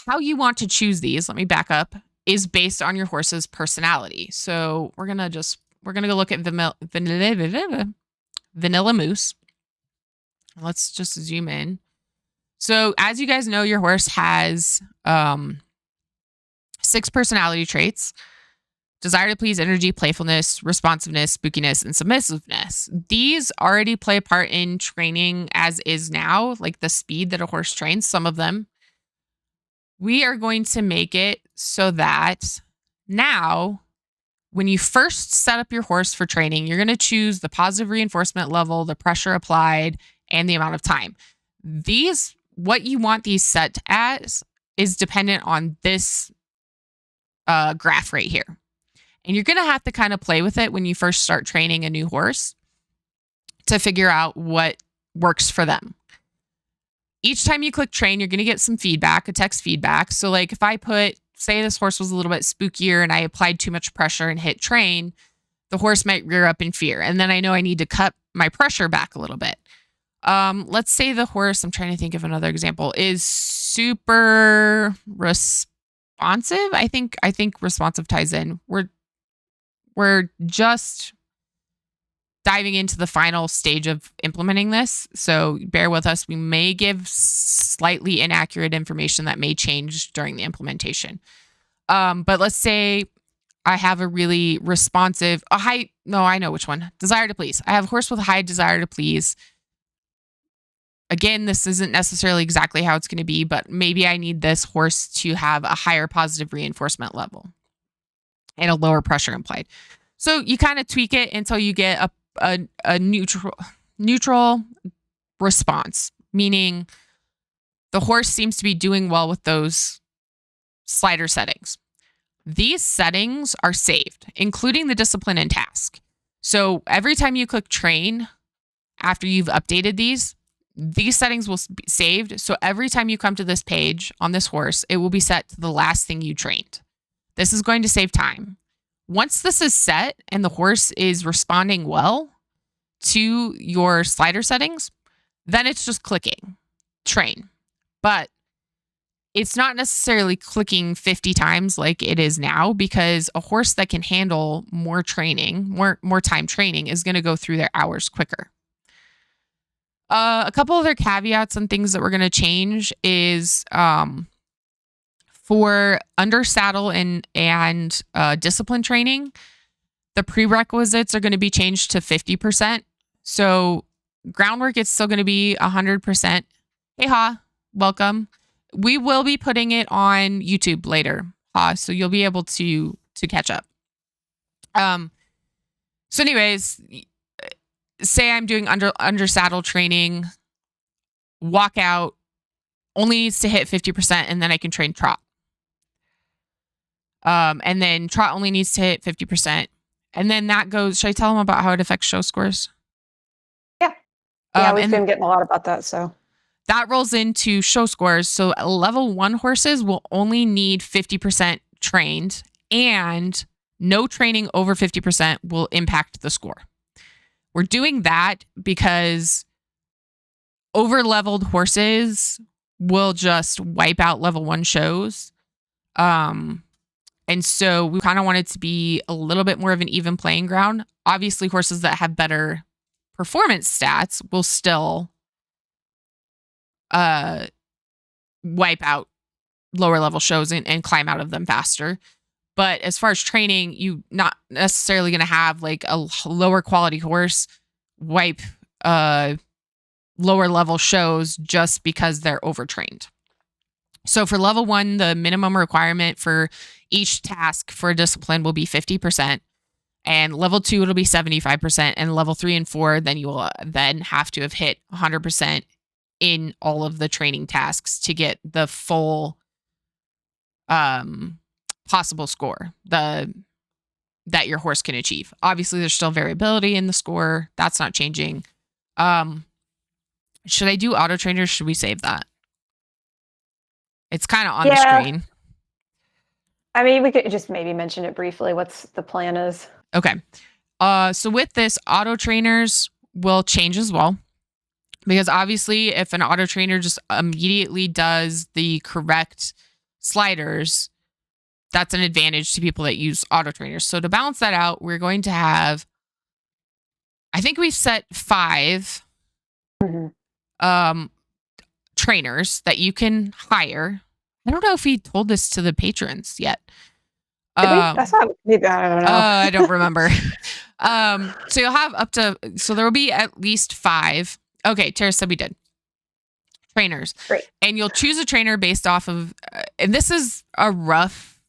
how you want to choose these, let me back up, is based on your horse's personality. So we're going to go look at Vanilla Moose. Let's just zoom in. So as you guys know, your horse has 6 personality traits: desire to please, energy, playfulness, responsiveness, spookiness, and submissiveness. These already play a part in training as is now, like the speed that a horse trains, some of them. We are going to make it so that now, when you first set up your horse for training, you're going to choose the positive reinforcement level, the pressure applied, and the amount of time. These what you want these set as is dependent on this graph right here. And you're going to have to kind of play with it when you first start training a new horse to figure out what works for them. Each time you click train, you're going to get some feedback, a text feedback. So like if I say this horse was a little bit spookier and I applied too much pressure and hit train, the horse might rear up in fear. And then I know I need to cut my pressure back a little bit. Let's say the horse, I'm trying to think of another example, is super responsive. I think responsive ties in. We're just diving into the final stage of implementing this. So bear with us. We may give slightly inaccurate information that may change during the implementation. But let's say I have a really responsive, I know which one. Desire to please. I have a horse with a high desire to please. Again, this isn't necessarily exactly how it's going to be, but maybe I need this horse to have a higher positive reinforcement level and a lower pressure implied. So you kind of tweak it until you get a neutral response, meaning the horse seems to be doing well with those slider settings. These settings are saved, including the discipline and task. So every time you click train, after you've updated these settings will be saved. So every time you come to this page on this horse, it will be set to the last thing you trained. This is going to save time. Once this is set and the horse is responding well to your slider settings, then it's just clicking train. But it's not necessarily clicking 50 times like it is now, because a horse that can handle more training, more time training, is going to go through their hours quicker. A couple other caveats and things that we're going to change is for under saddle and discipline training, the prerequisites are going to be changed to 50%. So groundwork is still going to be 100%. Hey, Ha, welcome. We will be putting it on YouTube later, Ha, so you'll be able to catch up. So anyways, say I'm doing under saddle training, walk out only needs to hit 50%, and then I can train trot. And then trot only needs to hit 50%. And then that goes, should I tell them about how it affects show scores? Yeah. Yeah, we've been getting a lot about that. So that rolls into show scores. So level 1 horses will only need 50% trained, and no training over 50% will impact the score. We're doing that because over-leveled horses will just wipe out level 1 shows. And so we kind of want it to be a little bit more of an even playing ground. Obviously, horses that have better performance stats will still wipe out lower level shows and climb out of them faster. But as far as training, you not necessarily going to have like a lower quality horse wipe lower level shows just because they're overtrained. So for level 1, the minimum requirement for each task for a discipline will be 50%. And level 2, it'll be 75%. And level 3 and 4, then you will then have to have hit 100% in all of the training tasks to get the full possible score that your horse can achieve. Obviously, there's still variability in the score. That's not changing. Should I do auto trainers? Should we save that? It's kind of on the screen. I mean, we could just maybe mention it briefly. What's the plan is. Okay. So with this, auto trainers will change as well. Because obviously, if an auto trainer just immediately does the correct sliders, that's an advantage to people that use auto trainers. So to balance that out, we're going to have, I think we've set 5 trainers that you can hire. I don't know if we told this to the patrons yet. That's not, maybe, I don't know. I don't remember. So you'll have so there will be at least 5. Okay, Tara said we did. Trainers. Great. And you'll choose a trainer based off of, and this is a rough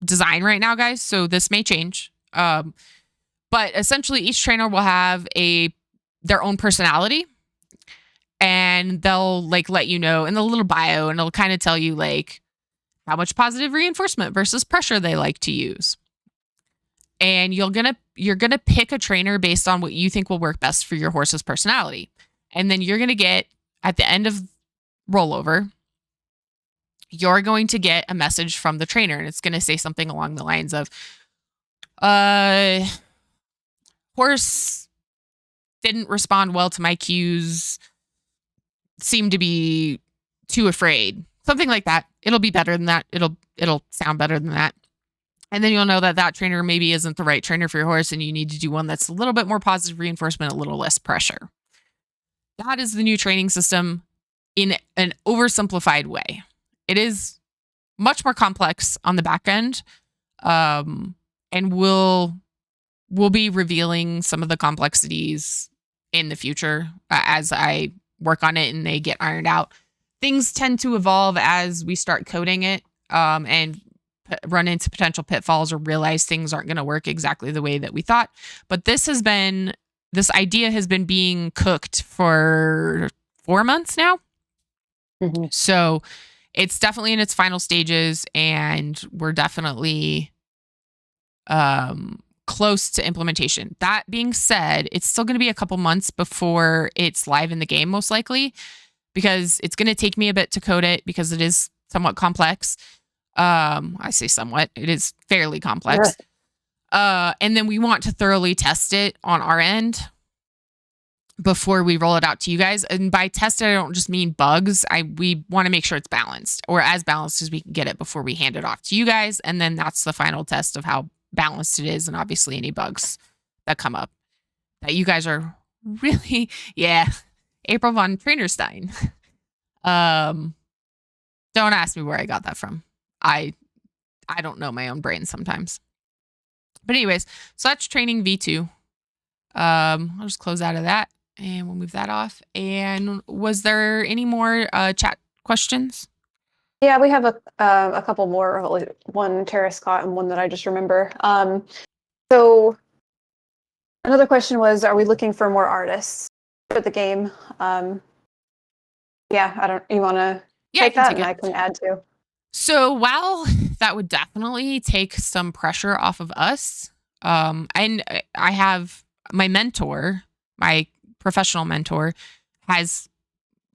design right now, guys, so this may change. But essentially each trainer will have their own personality. and they'll like let you know in the little bio, and it'll kind of tell you like how much positive reinforcement versus pressure they like to use. And you're gonna pick a trainer based on what you think will work best for your horse's personality. And then you're gonna get at the end of rollover, you're going to get a message from the trainer, and it's gonna say something along the lines of, horse didn't respond well to my cues, seemed to be too afraid. Something like that. It'll be better than that. It'll sound better than that. And then you'll know that that trainer maybe isn't the right trainer for your horse, and you need to do one that's a little bit more positive reinforcement, a little less pressure. That is the new training system in an oversimplified way. It is much more complex on the back end, and we'll be revealing some of the complexities in the future as I work on it and they get ironed out. Things tend to evolve as we start coding it, and run into potential pitfalls or realize things aren't going to work exactly the way that we thought. But this idea has been being cooked for 4 months now. Mm-hmm. So it's definitely in its final stages, and we're definitely close to implementation. That being said, it's still going to be a couple months before it's live in the game, most likely, because it's going to take me a bit to code it because it is somewhat complex. I say somewhat, it is fairly complex. And then we want to thoroughly test it on our end before we roll it out to you guys. And by test it, I don't just mean bugs. We want to make sure it's balanced, or as balanced as we can get it before we hand it off to you guys. And then that's the final test of how balanced it is, and obviously any bugs that come up that you guys are really, April von Trainerstein. Don't ask me where I got that from. I don't know my own brain sometimes. But anyways, so that's training V2. I'll just close out of that and we'll move that off. And was there any more chat questions? Yeah, we have a couple more. One Tara Scott and one that I just remember. So another question was, are we looking for more artists for the game? You want to take that, and I can add to. So while that would definitely take some pressure off of us, and I have my mentor, my professional mentor, has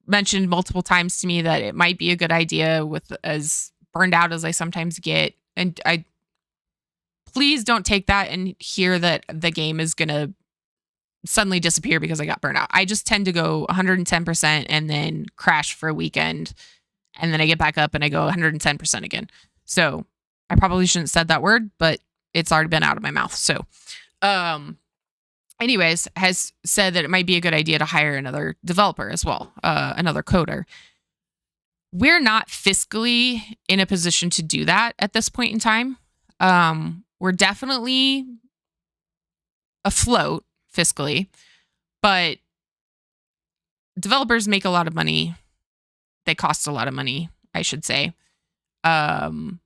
mentioned multiple times to me that it might be a good idea, with as burned out as I sometimes get. And please don't take that and hear that the game is going to suddenly disappear because I got burned out. I just tend to go 110% and then crash for a weekend. And then I get back up and I go 110% again. So I probably shouldn't have said that word, but it's already been out of my mouth. So, anyways, has said that it might be a good idea to hire another developer as well, another coder. We're not fiscally in a position to do that at this point in time. We're definitely afloat fiscally, but developers make a lot of money. They cost a lot of money, I should say. And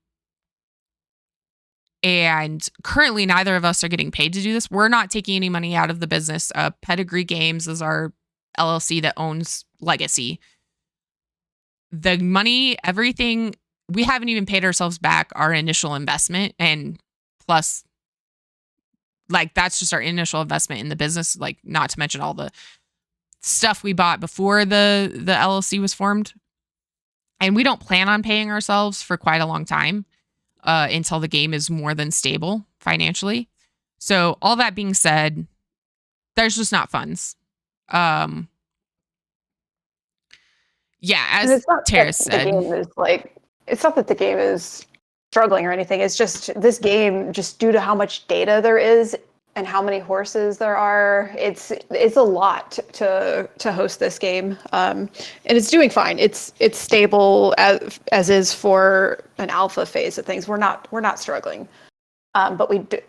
currently neither of us are getting paid to do this. We're not taking any money out of the business. Pedigree Games is our LLC that owns Legacy. The money, everything, we haven't even paid ourselves back our initial investment, and plus, like, that's just our initial investment in the business, like, not to mention all the stuff we bought before the LLC was formed. And we don't plan on paying ourselves for quite a long time, until the game is more than stable financially. So all that being said, there's just not funds. As Tara said, it's not that the game is struggling or anything. It's just this game, just due to how much data there is and how many horses there are, it's a lot to host this game, and it's doing fine. It's stable as is for an alpha phase of things. We're not struggling, but we do,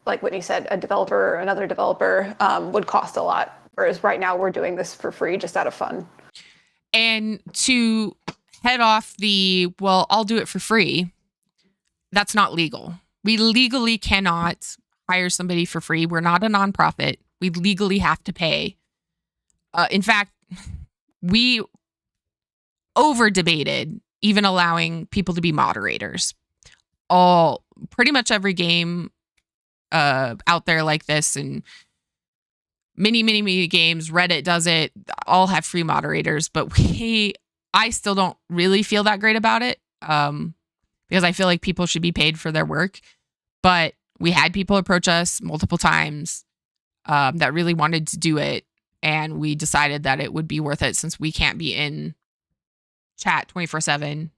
like Whitney said, another developer would cost a lot. Whereas right now we're doing this for free, just out of fun. And to head off I'll do it for free. That's not legal. We legally cannot hire somebody for free. We're not a nonprofit. We legally have to pay. In fact, we over debated even allowing people to be moderators. All pretty much every game out there like this, and many games, Reddit does it, all have free moderators, but I still don't really feel that great about it, because I feel like people should be paid for their work. But we had people approach us multiple times that really wanted to do it, and we decided that it would be worth it since we can't be in chat 24/7.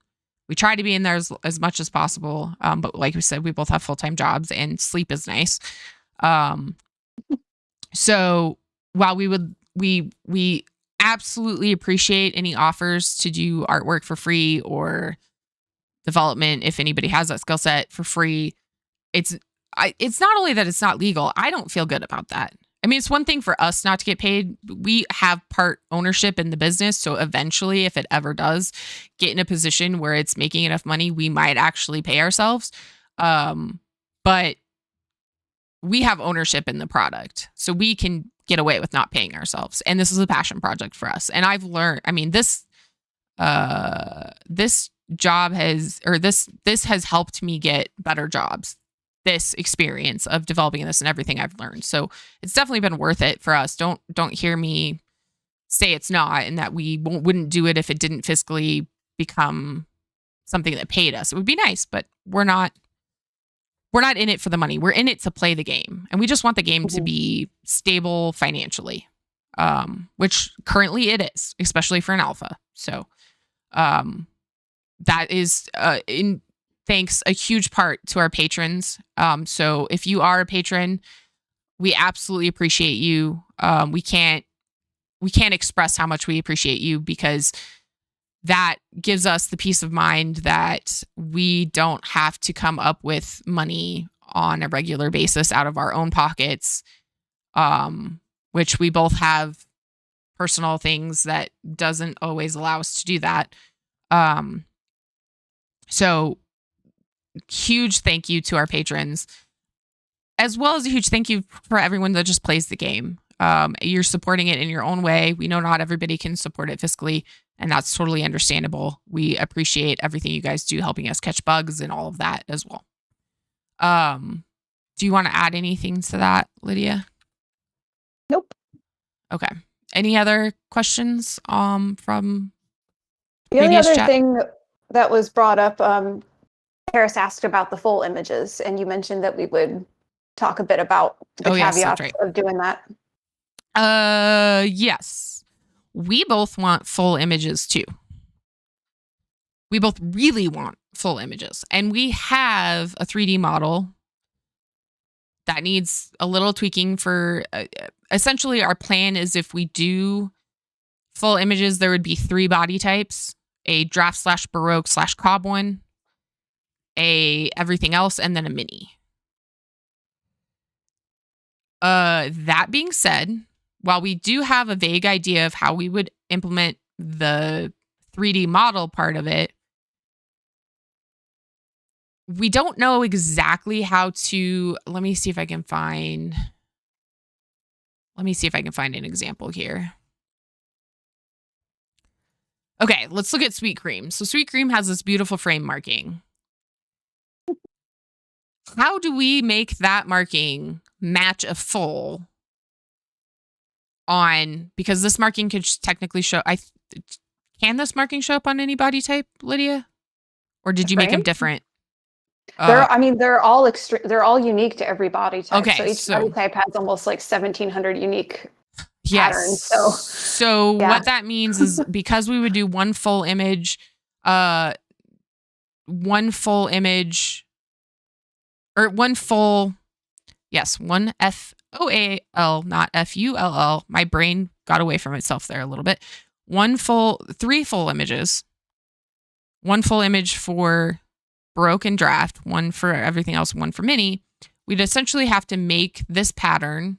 We try to be in there as much as possible, but like we said, we both have full-time jobs and sleep is nice. So while we absolutely appreciate any offers to do artwork for free or development, if anybody has that skill set for free, it's not only that it's not legal. I don't feel good about that. I mean, it's one thing for us not to get paid. We have part ownership in the business, so eventually, if it ever does get in a position where it's making enough money, we might actually pay ourselves. But we have ownership in the product, so we can get away with not paying ourselves. And this is a passion project for us. And I've learned, I mean, this job has, or this has helped me get better jobs. This experience of developing this and everything I've learned. So it's definitely been worth it for us. Don't hear me say it's not, and that we wouldn't do it if it didn't fiscally become something that paid us. It would be nice, but we're not in it for the money. We're in it to play the game, and we just want the game to be stable financially, which currently it is, especially for an alpha. So that is in thanks a huge part to our patrons. So if you are a patron, we absolutely appreciate you. We can't express how much we appreciate you, because that gives us the peace of mind that we don't have to come up with money on a regular basis out of our own pockets, which we both have personal things that doesn't always allow us to do that. So huge thank you to our patrons, as well as a huge thank you for everyone that just plays the game. You're supporting it in your own way. We know not everybody can support it fiscally, and that's totally understandable. We appreciate everything you guys do, helping us catch bugs and all of that as well. Do you want to add anything to that, Lydia? Nope. Okay. Any other questions from the only previous other chat? thing that was brought up, Harris asked about the full images, and you mentioned that we would talk a bit about the caveats of doing that. Yes. We both want full images too. We both really want full images. And we have a 3D model that needs a little tweaking for essentially our plan is, if we do full images, there would be 3 body types: a draft / Baroque / Cobb one, a everything else, and then a mini. That being said, while we do have a vague idea of how we would implement the 3D model part of it, we don't know exactly how to. Let me see if I can find an example here. Okay, let's look at Sweet Cream. So Sweet Cream has this beautiful frame marking. How do we make that marking match a full on, because this marking could technically show, can this marking show up on any body type, Lydia? Or did you make them different? They're all unique to every body type. Okay, so each body type has almost like 1,700 unique patterns. So yeah. What that means is, because we would do one full image, or one full FOAL, not FULL. My brain got away from itself there a little bit. 3 full images. 1 full image for Baroque and Draft, 1 for everything else, 1 for Mini. We'd essentially have to make this pattern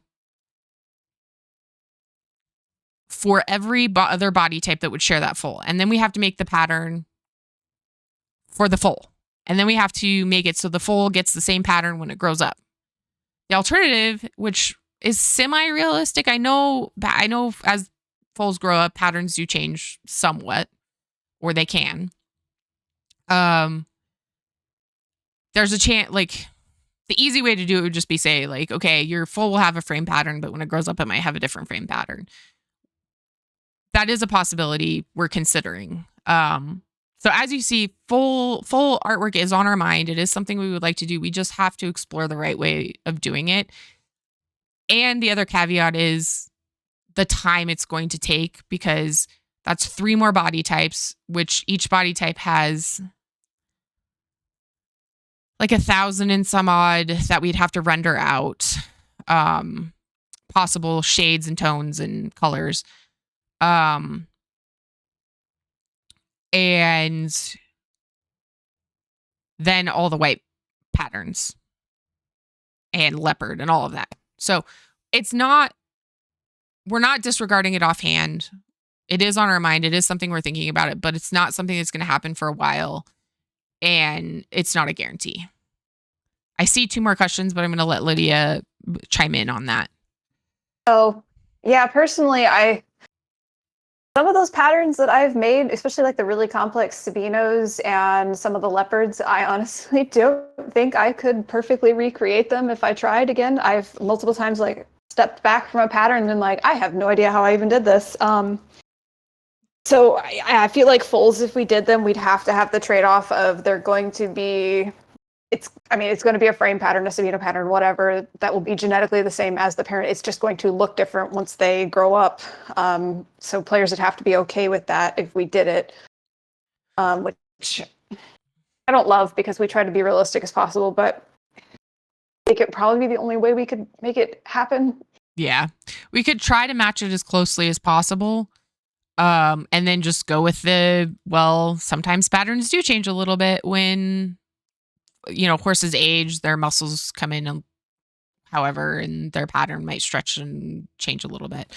for every other body type that would share that full. And then we have to make the pattern for the full. And then we have to make it so the full gets the same pattern when it grows up. The alternative, which is semi-realistic, I know as foals grow up, patterns do change somewhat, or they can. Um, there's a chance, like, the easy way to do it would just be say, like, okay, your foal will have a frame pattern, but when it grows up, it might have a different frame pattern. That is a possibility we're considering. So as you see, full artwork is on our mind. It is something we would like to do. We just have to explore the right way of doing it. And the other caveat is the time it's going to take, because that's 3 more body types, which each body type has like 1,000 and some odd that we'd have to render out. Possible shades and tones and colors. And then all the white patterns and leopard and all of that. So we're not disregarding it offhand. It is on our mind. It is something we're thinking about it, but it's not something that's going to happen for a while. And it's not a guarantee. I see 2 more questions, but I'm going to let Lydia chime in on that. Oh, yeah, personally, some of those patterns that I've made, especially like the really complex Sabinos and some of the leopards, I honestly don't think I could perfectly recreate them if I tried again. I've multiple times like stepped back from a pattern and been like, I have no idea how I even did this. So I feel like foals, if we did them, we'd have to have the trade-off of they're going to be, it's going to be a frame pattern, a Sabino pattern, whatever, that will be genetically the same as the parent. It's just going to look different once they grow up. So players would have to be okay with that if we did it, which I don't love because we try to be realistic as possible, but I think it would probably be the only way we could make it happen. Yeah. We could try to match it as closely as possible. And then just go with sometimes patterns do change a little bit when, horses age, their muscles come in, and their pattern might stretch and change a little bit.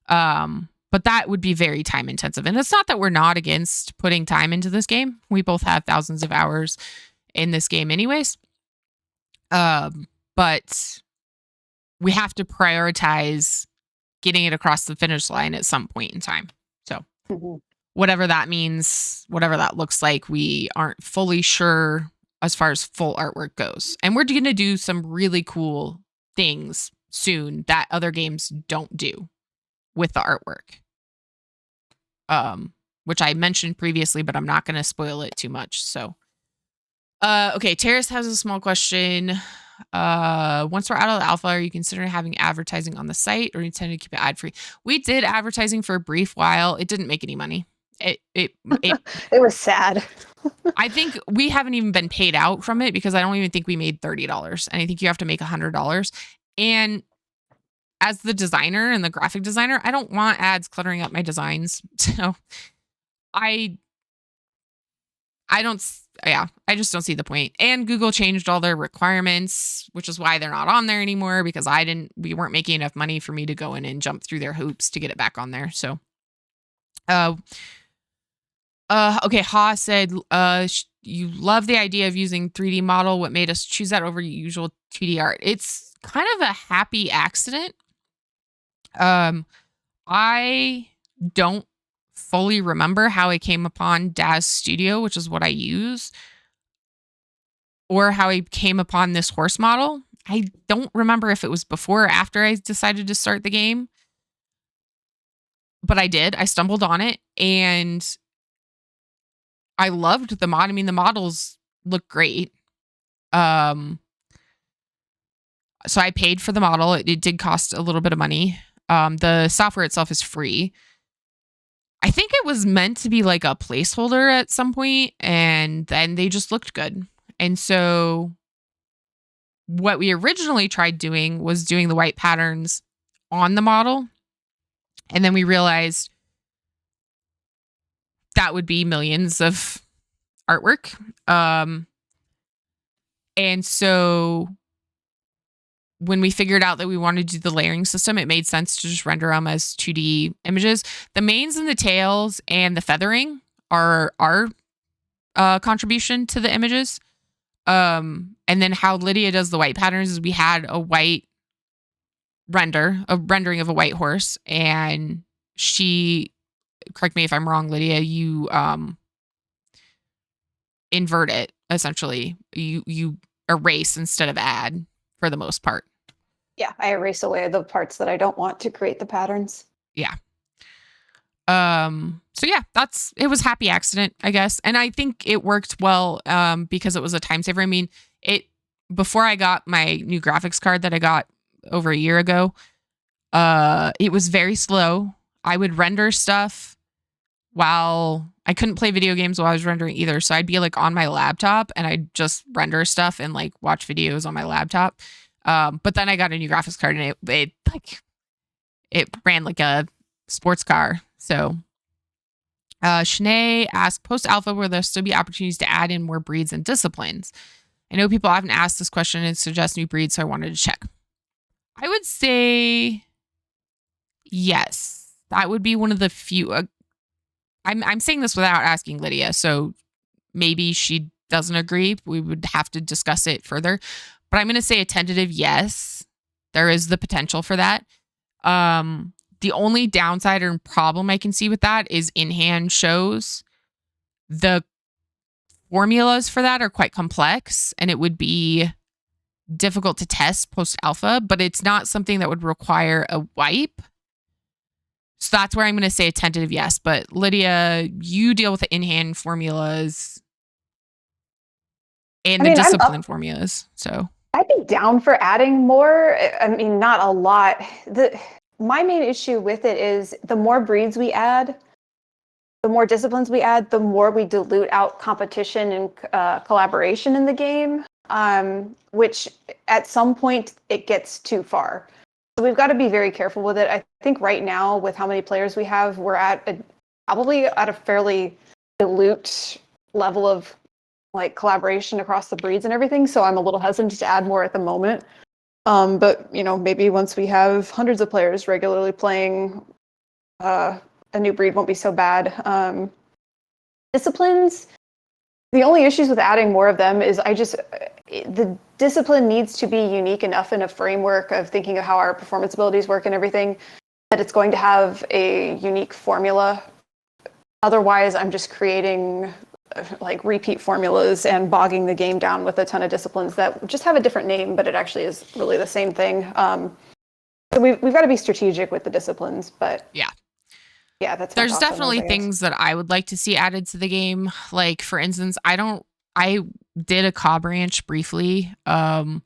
But that would be very time intensive. And it's not that we're not against putting time into this game. We both have thousands of hours in this game anyways. But we have to prioritize getting it across the finish line at some point in time. So whatever that means, whatever that looks like, we aren't fully sure as far as full artwork goes. And we're going to do some really cool things soon that other games don't do with the artwork. Which I mentioned previously, but I'm not going to spoil it too much. So, okay. Terrace has a small question. Once we're out of the alpha, are you considering having advertising on the site, or you intend to keep it ad free? We did advertising for a brief while. It didn't make any money. It was sad. I think we haven't even been paid out from it because I don't even think we made $30. And I think you have to make $100. And as the designer and the graphic designer, I don't want ads cluttering up my designs. So I just don't see the point. And Google changed all their requirements, which is why they're not on there anymore, because we weren't making enough money for me to go in and jump through their hoops to get it back on there. So, okay. Ha said, you love the idea of using 3D model. What made us choose that over usual 2D art? It's kind of a happy accident. I don't fully remember how I came upon Daz Studio, which is what I use, or how I came upon this horse model. I don't remember if it was before or after I decided to start the game, but I did. I stumbled on it and I loved the mod. I mean, the models look great. So I paid for the model. It did cost a little bit of money. The software itself is free. I think it was meant to be like a placeholder at some point, and then they just looked good. And so what we originally tried doing was doing the white patterns on the model. And then we realized that would be millions of artwork. And so when we figured out that we wanted to do the layering system, it made sense to just render them as 2D images. The manes and the tails and the feathering are our contribution to the images. And then how Lydia does the white patterns is we had a rendering of a white horse, and she, correct me if I'm wrong, Lydia, you invert it essentially. You erase instead of add for the most part. Yeah, I erase away the parts that I don't want to create the patterns. Yeah. So yeah, it was happy accident, I guess. And I think it worked well because it was a time saver. I mean, it before I got my new graphics card that I got over a year ago, it was very slow. I would render stuff while I couldn't play video games while I was rendering either. So I'd be like on my laptop and I'd just render stuff and like watch videos on my laptop. But then I got a new graphics card and it ran like a sports car. So Shanae asked, post alpha, will there still be opportunities to add in more breeds and disciplines? I know people often ask this question and suggest new breeds, so I wanted to check. I would say yes. That would be one of the few. I'm saying this without asking Lydia, so maybe she doesn't agree. We would have to discuss it further. But I'm going to say a tentative yes. There is the potential for that. The only downside or problem I can see with that is in-hand shows. The formulas for that are quite complex and it would be difficult to test post-alpha, but it's not something that would require a wipe. So that's where I'm going to say a tentative yes. But Lydia, you deal with the in-hand formulas and the discipline formulas. So I'd be down for adding more. I mean, not a lot. My main issue with it is the more breeds we add, the more disciplines we add, the more we dilute out competition and collaboration in the game, which at some point it gets too far. So we've got to be very careful with it. I think right now, with how many players we have, we're probably at a fairly dilute level of like collaboration across the breeds and everything. So I'm a little hesitant to add more at the moment. But maybe once we have hundreds of players regularly playing, a new breed won't be so bad. Disciplines. The only issues with adding more of them is the discipline needs to be unique enough in a framework of thinking of how our performance abilities work and everything that it's going to have a unique formula. Otherwise, I'm just creating like repeat formulas and bogging the game down with a ton of disciplines that just have a different name, but it actually is really the same thing. So we've got to be strategic with the disciplines, but yeah, there's definitely things that I would like to see added to the game. Like for instance, I did a cob ranch briefly, and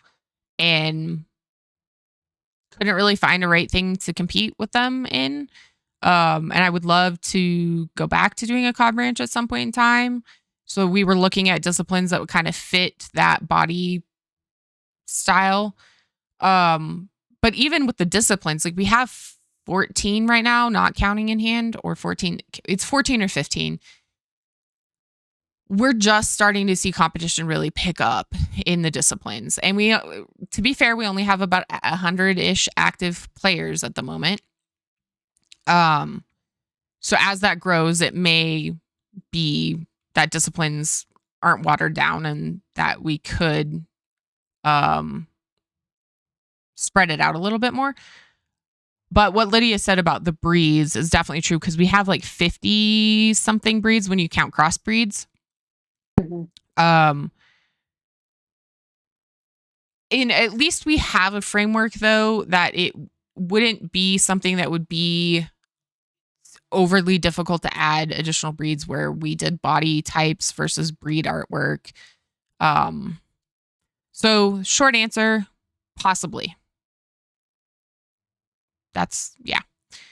couldn't really find a right thing to compete with them in. And I would love to go back to doing a cob ranch at some point in time. So we were looking at disciplines that would kind of fit that body style. But even with the disciplines, like we have 14 right now, not counting in hand, or 14. It's 14 or 15. We're just starting to see competition really pick up in the disciplines. And to be fair, we only have about 100-ish active players at the moment. So as that grows, it may be that disciplines aren't watered down and that we could spread it out a little bit more. But what Lydia said about the breeds is definitely true because we have like 50 something breeds when you count cross breeds. Mm-hmm. In at least we have a framework though that it wouldn't be something that would be overly difficult to add additional breeds where we did body types versus breed artwork. So short answer, possibly. Yeah.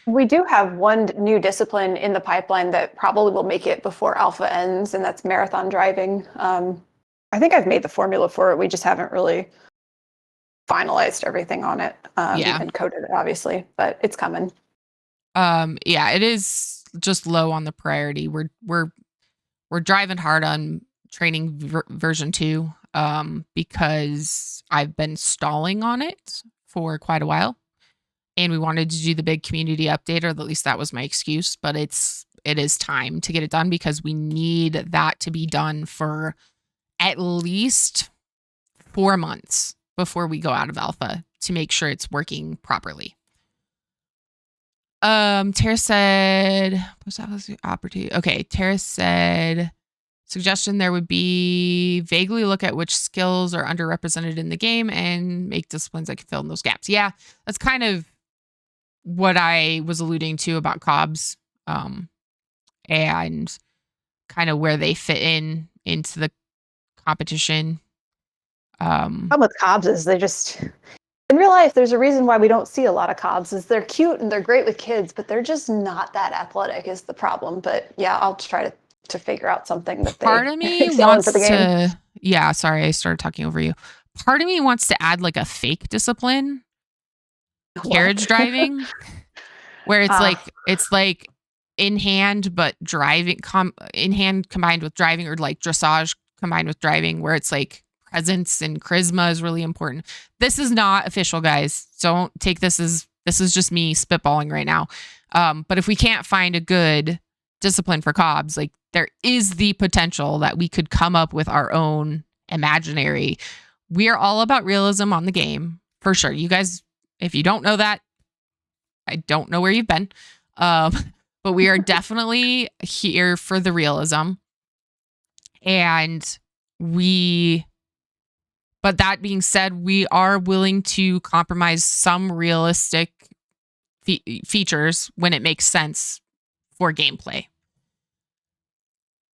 We do have one new discipline in the pipeline that probably will make it before alpha ends, and that's marathon driving. I think I've made the formula for it. We just haven't really finalized everything on it. And coded it, obviously, but it's coming. Yeah, it is just low on the priority. We're driving hard on training version 2 because I've been stalling on it for quite a while. And we wanted to do the big community update, or at least that was my excuse. But it is time to get it done because we need that to be done for at least 4 months before we go out of alpha to make sure it's working properly. Tara said post office opportunity. Okay, Tara said suggestion there would be vaguely look at which skills are underrepresented in the game and make disciplines that can fill in those gaps. Yeah, that's kind of what I was alluding to about Cobb's, and kind of where they fit into the competition. Problem with Cobbs is they just in real life. There's a reason why we don't see a lot of Cobbs. Is they're cute and they're great with kids, but they're just not that athletic. Is the problem. But yeah, I'll try to figure out something that Part they of me excel in for the wants game. to. Yeah, sorry, I started talking over you. Part of me wants to add like a fake discipline, carriage What? driving, where uh, it's like in hand but driving in hand combined with driving, or like dressage combined with driving, where it's like presence and charisma is really important. This is not official, guys. Don't take this is just me spitballing right now. But if we can't find a good discipline for Cobbs, like there is the potential that we could come up with our own imaginary. We are all about realism on the game for sure. You guys, if you don't know that, I don't know where you've been. Um, but we are definitely here for the realism. And we, but that being said, we are willing to compromise some realistic features when it makes sense for gameplay.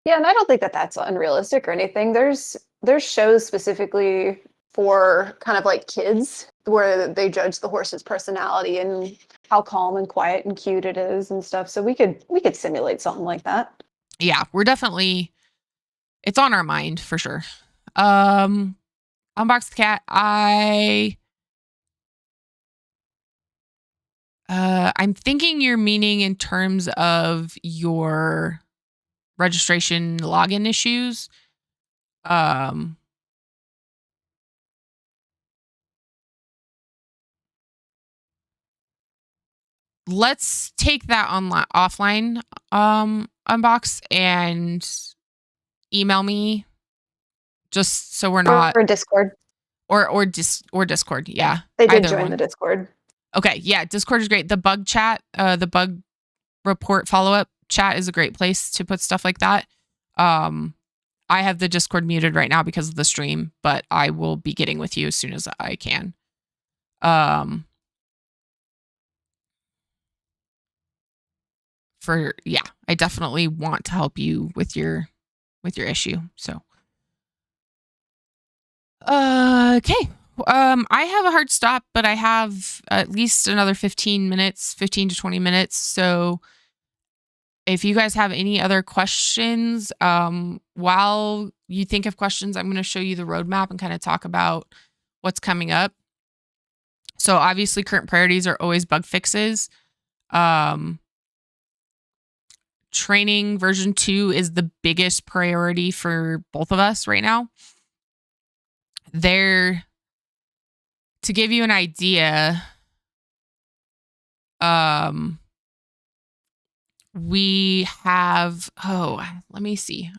yeah, and I don't think that that's unrealistic or anything. There's shows specifically for kind of like kids where they judge the horse's personality and how calm and quiet and cute it is and stuff. So we could simulate something like that. Yeah, we're definitely, it's on our mind for sure. Um, Unbox the Cat. I'm thinking you're meaning in terms of your registration login issues. Um, let's take that offline, unbox, and email me just so we're not, Or Discord. or Discord. Yeah, They did either join the one. Discord. Okay, yeah, Discord is great. The bug chat, the bug report follow up chat is a great place to put stuff like that. Um, I have the Discord muted right now because of the stream, but I will be getting with you as soon as I can. For yeah, I definitely want to help you with your issue. So, okay. I have a hard stop, but I have at least another 15 minutes, 15 to 20 minutes. So, if you guys have any other questions, while you think of questions, I'm going to show you the roadmap and kind of talk about what's coming up. So obviously, current priorities are always bug fixes. Training version 2 is the biggest priority for both of us right now. There, to give you an idea, we have, let me see.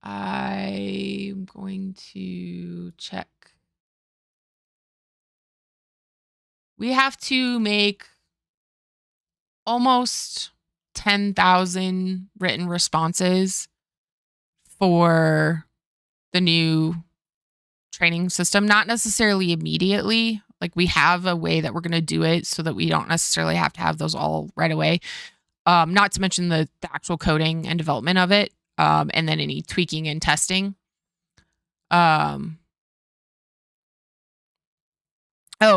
I'm going to check. We have to make almost 10,000 written responses for the new training system. Not necessarily immediately. Like we have a way that we're going to do it so that we don't necessarily have to have those all right away. Not to mention the actual coding and development of it, and then any tweaking and testing. Oh,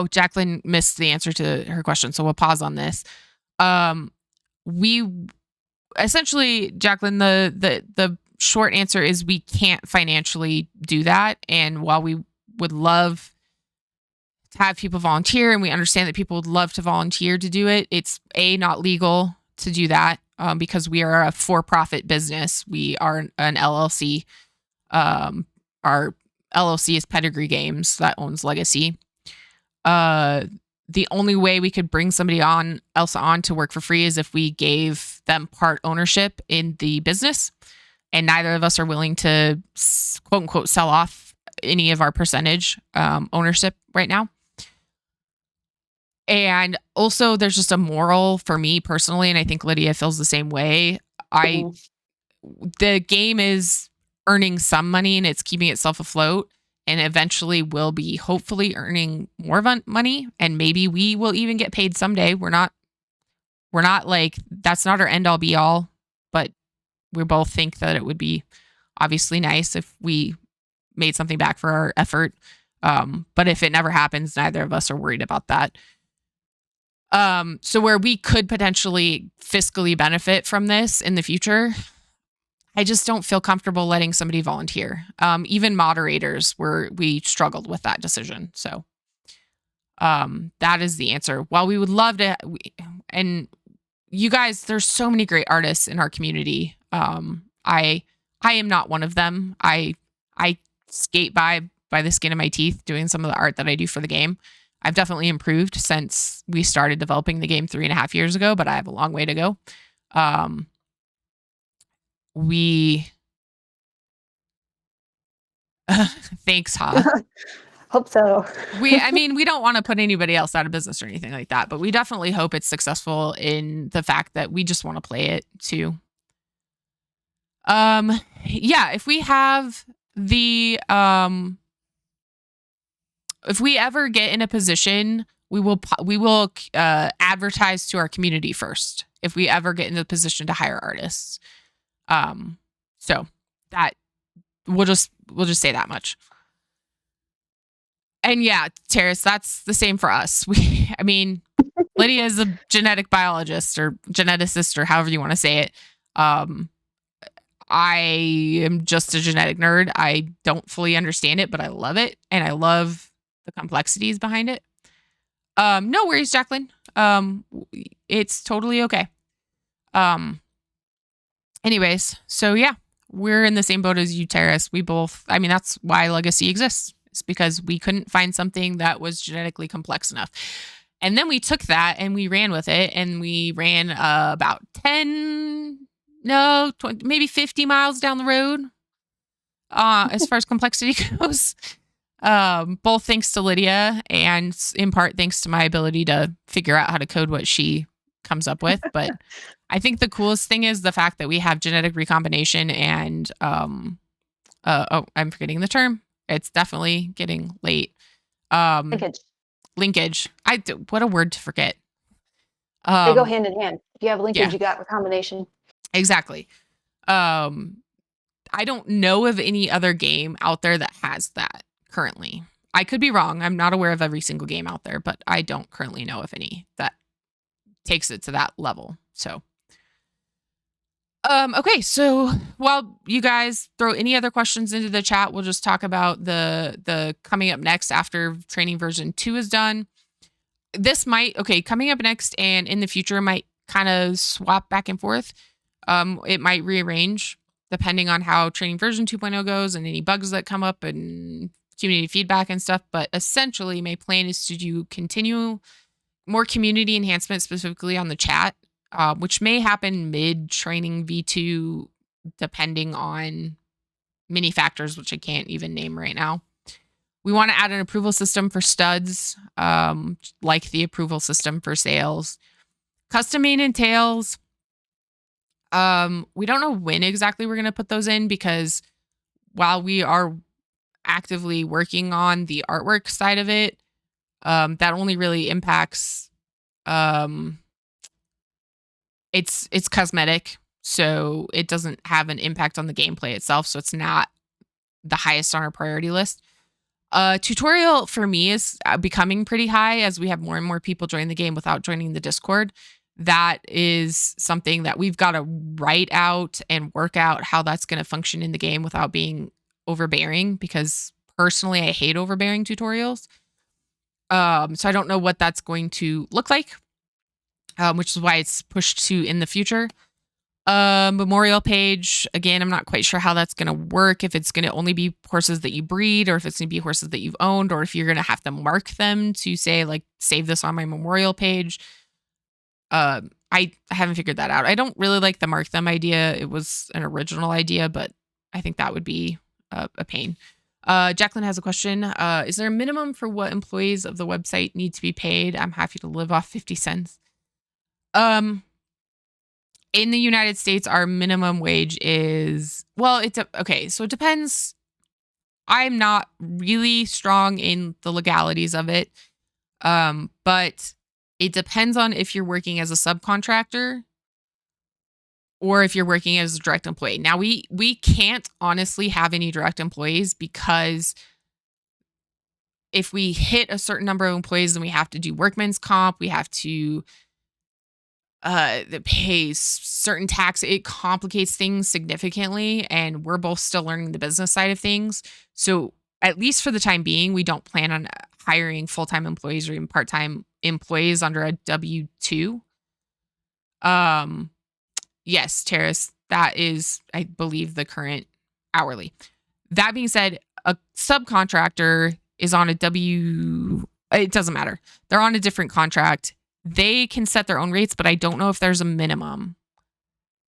Jacqueline missed the answer to her question, so we'll pause on this. We essentially, Jacqueline, the short answer is we can't financially do that. And while we would love to have people volunteer, and we understand that people would love to volunteer to do it, it's not legal to do that, because we are a for-profit business. We are an LLC. Our LLC is Pedigree Games that owns Legacy. The only way we could bring somebody else on to work for free is if we gave them part ownership in the business, and neither of us are willing to quote unquote sell off any of our percentage ownership right now. And also there's just a moral for me personally, and I think Lydia feels the same way. I Mhm. The game is earning some money and it's keeping itself afloat, and eventually will be hopefully earning more money, and maybe we will even get paid someday. We're not like, that's not our end all be all, but we both think that it would be obviously nice if we made something back for our effort. But if it never happens, neither of us are worried about that. So where we could potentially fiscally benefit from this in the future, I just don't feel comfortable letting somebody volunteer. Even moderators, where we struggled with that decision. So that is the answer. While we would love to, and you guys, there's so many great artists in our community. I am not one of them. I skate by the skin of my teeth doing some of the art that I do for the game. I've definitely improved since we started developing the game 3.5 years ago, but I have a long way to go. Um, we Thanks, Ha. Hope so. I mean, we don't want to put anybody else out of business or anything like that, but we definitely hope it's successful in the fact that we just want to play it too. Um, yeah, if we ever get in a position, we will advertise to our community first. If we ever get in the position to hire artists, um, so that we'll just say that much. And yeah, Terrace, that's the same for us. I mean, Lydia is a genetic biologist or geneticist or however you want to say it. Um, I am just a genetic nerd. I don't fully understand it, but I love it, and I love the complexities behind it. No worries, Jacqueline. It's totally okay. Um, Anyways, so yeah, we're in the same boat as you, Terrace. We both, I mean, that's why Legacy exists. It's because we couldn't find something that was genetically complex enough. And then we took that and we ran with it, and we ran about 10, no, 20, maybe 50 miles down the road as far as complexity goes. Both thanks to Lydia, and in part thanks to my ability to figure out how to code what she comes up with. But I think the coolest thing is the fact that we have genetic recombination and oh, I'm forgetting the term. It's definitely getting late. Um, Linkage. Linkage. What a word to forget. They go Um, hand in hand. If you have linkage, yeah, you got recombination. exactly. Um, I don't know of any other game out there that has that currently. I could be wrong. I'm not aware of every single game out there, but I don't currently know of any that takes it to that level. So, okay. So while you guys throw any other questions into the chat, we'll just talk about the coming up next after training version 2 is done. This might, okay, coming up next and in the future might kind of swap back and forth. It might rearrange depending on how training version 2.0 goes and any bugs that come up and community feedback and stuff. But essentially, my plan is to do continue more community enhancement, specifically on the chat, which may happen mid training V2, depending on many factors, which I can't even name right now. We want to add an approval system for studs, like the approval system for sales. Custom mane and tails. We don't know when exactly we're going to put those in, because while we are actively working on the artwork side of it, that only really impacts um it's cosmetic, so it doesn't have an impact on the gameplay itself, so it's not the highest on our priority list. Tutorial for me is becoming pretty high as we have more and more people join the game without joining the Discord. That is something that we've got to write out and work out how that's going to function in the game without being overbearing, because personally I hate overbearing tutorials. So I don't know what that's going to look like, which is why it's pushed to in the future. Memorial page, again, I'm not quite sure how that's going to work. If it's going to only be horses that you breed, or if it's going to be horses that you've owned, or if you're going to have to mark them to say, like, save this on my memorial page. I haven't figured that out. I don't really like the mark them idea. It was an original idea, but I think that would be a pain. Jacqueline has a question. Is there a minimum for what employees of the website need to be paid? I'm happy to live off 50 cents. Um, in the United States, our minimum wage is, well, it's okay. So it depends. I'm not really strong in the legalities of it. But it depends on if you're working as a subcontractor or if you're working as a direct employee. Now we can't honestly have any direct employees because if we hit a certain number of employees, then we have to do workman's comp, we have to pay certain tax. It complicates things significantly, and we're both still learning the business side of things. So at least for the time being, we don't plan on hiring full-time employees or even part-time employees under a W-2. Um, yes, Terrace, that is, I believe, the current hourly. That being said, a subcontractor is on a it doesn't matter. They're on a different contract. They can set their own rates, but I don't know if there's a minimum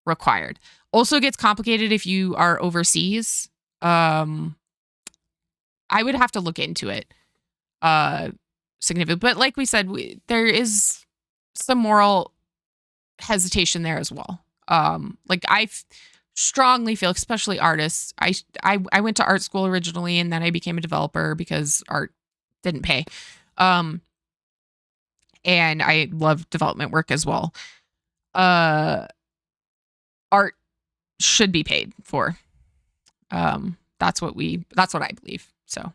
required. Also gets complicated if you are overseas. I would have to look into it. Significant, but like we said, there is some moral hesitation there as well. Like strongly feel, especially artists. I went to art school originally, and then I became a developer because art didn't pay. And I love development work as well. Art should be paid for. That's what I believe. So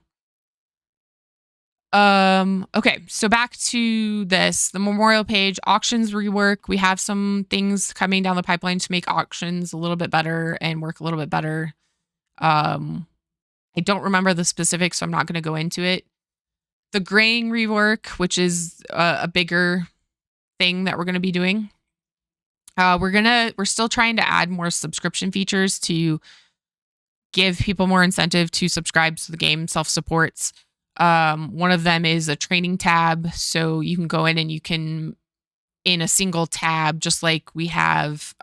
okay, so back to this, the memorial page, auctions rework. We have some things coming down the pipeline to make auctions a little bit better and work a little bit better. I don't remember the specifics, so I'm not going to go into it. The graying rework, which is a bigger thing that we're going to be doing. We're still trying to add more subscription features to give people more incentive to subscribe so the game self-supports. One of them is a training tab. So you can go in and you can, in a single tab, just like we have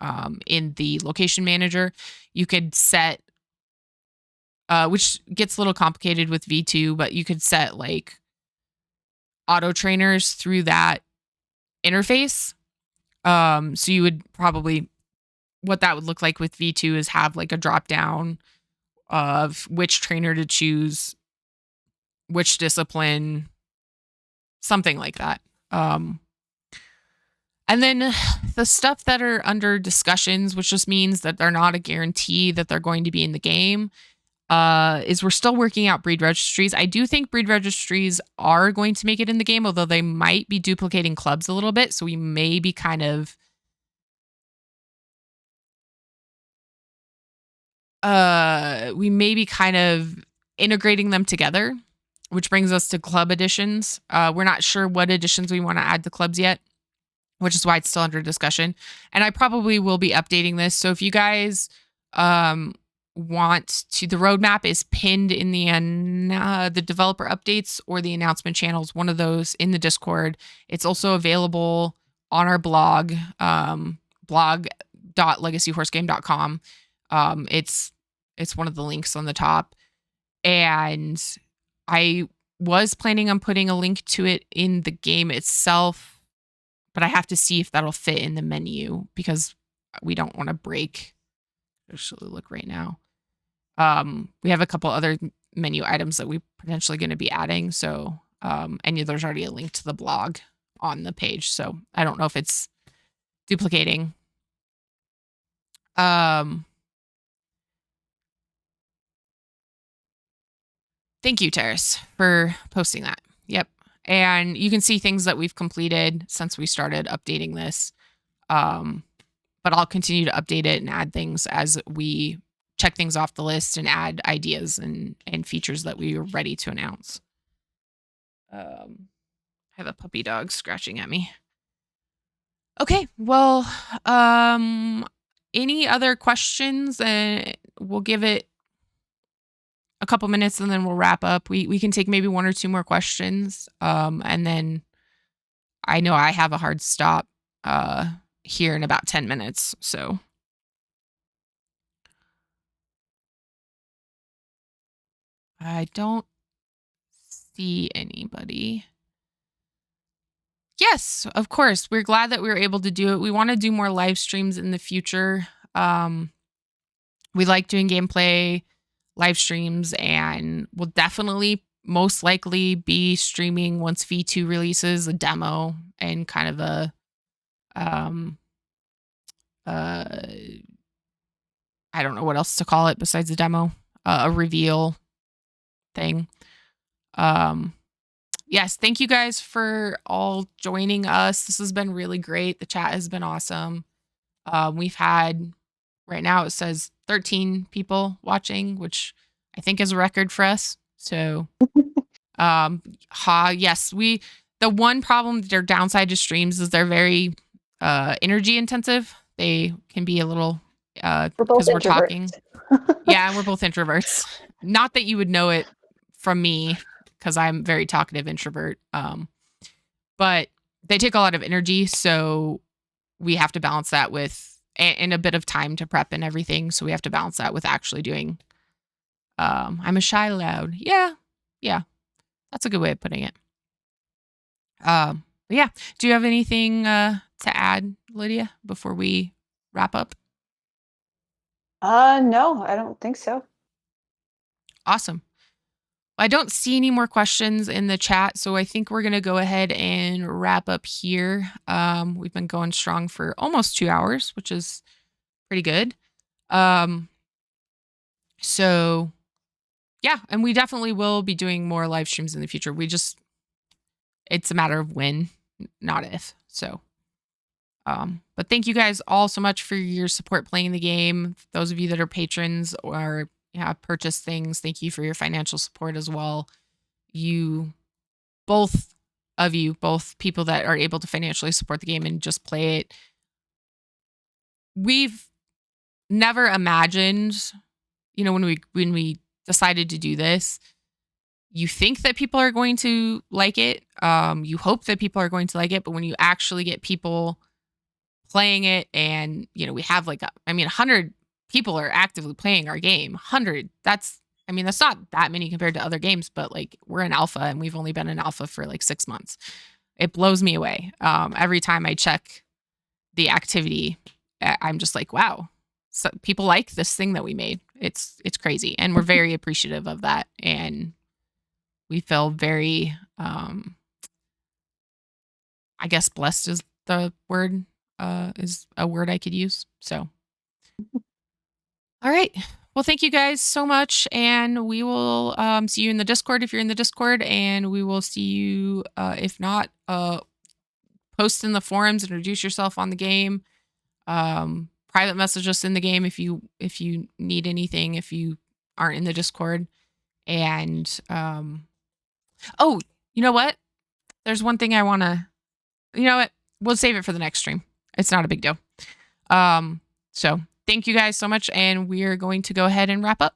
in the location manager, you could set, which gets a little complicated with V2, but you could set like auto trainers through that interface. So you would probably, what that would look like with V2 is have like a drop down of which trainer to choose, which discipline, something like that. And then the stuff that are under discussions, which just means that they're not a guarantee that they're going to be in the game, is we're still working out breed registries. I do think breed registries are going to make it in the game, although they might be duplicating clubs a little bit. So we may be kind of integrating them together, which brings us to club editions. We're not sure what editions we want to add to clubs yet, which is why it's still under discussion. And I probably will be updating this. So if you guys want to, the roadmap is pinned in the developer updates or the announcement channels, one of those in the Discord. It's also available on our blog, blog.legacyhorsegame.com. It's one of the links on the top. And I was planning on putting a link to it in the game itself, but I have to see if that'll fit in the menu because we don't want to break. Actually, look right now. We have a couple other menu items that we're potentially going to be adding. So, and there's already a link to the blog on the page. So I don't know if it's duplicating. Thank you, Terrace, for posting that. Yep. And you can see things that we've completed since we started updating this. But I'll continue to update it and add things as we check things off the list and add ideas and features that we are ready to announce. I have a puppy dog scratching at me. Okay, well, any other questions? We'll give it a couple minutes and then we'll wrap up. We can take maybe one or two more questions. And then I know I have a hard stop here in about 10 minutes. So I don't see anybody. Yes, of course. We're glad that we were able to do it. We want to do more live streams in the future. Um, we like doing gameplay live streams, and we'll definitely most likely be streaming once V2 releases a demo and kind of a um uh I don't know what else to call it besides a demo, a reveal thing. Um yes, thank you guys for all joining us. This has been really great. The chat has been awesome. We've had right now it says 13 people watching, which I think is a record for us. So, yes, the one problem, their downside to streams is they're very energy intensive. They can be a little We're both because we're talking. introverts. Yeah, and we're both introverts. Not that you would know it from me because I'm very talkative introvert. But they take a lot of energy, so we have to balance that with and a bit of time to prep and everything. So we have to balance that with actually doing. I'm a shy loud. Yeah, yeah, that's a good way of putting it. But yeah, do you have anything to add, Lydia, before we wrap up? No, I don't think so. Awesome. I don't see any more questions in the chat, so I think we're gonna go ahead and wrap up here. We've been going strong for almost 2 hours, which is pretty good. Um, so yeah, and we definitely will be doing more live streams in the future. It's a matter of when, not if. So, but thank you guys all so much for your support playing the game. Those of you that are patrons or have purchased things, thank you for your financial support as well. You, both of you, both people that are able to financially support the game and just play it. We've never imagined, when we decided to do this, you think that people are going to like it. You hope that people are going to like it, but when you actually get people playing it, and we have 100 people are actively playing our game. 100. That's not that many compared to other games, but we're in alpha and we've only been in alpha for 6 months. It blows me away. Every time I check the activity, I'm just like, wow. So people like this thing that we made. It's crazy, and we're very appreciative of that, and we feel very I guess blessed is the word, is a word I could use. So all right, well, thank you guys so much, and we will see you in the Discord if you're in the Discord, and we will see you if not, post in the forums, introduce yourself on the game, private message us in the game if you need anything, if you aren't in the Discord. And oh, you know what, there's one thing I want to, you know what? We'll save it for the next stream. It's not a big deal. So thank you guys so much, and we are going to go ahead and wrap up.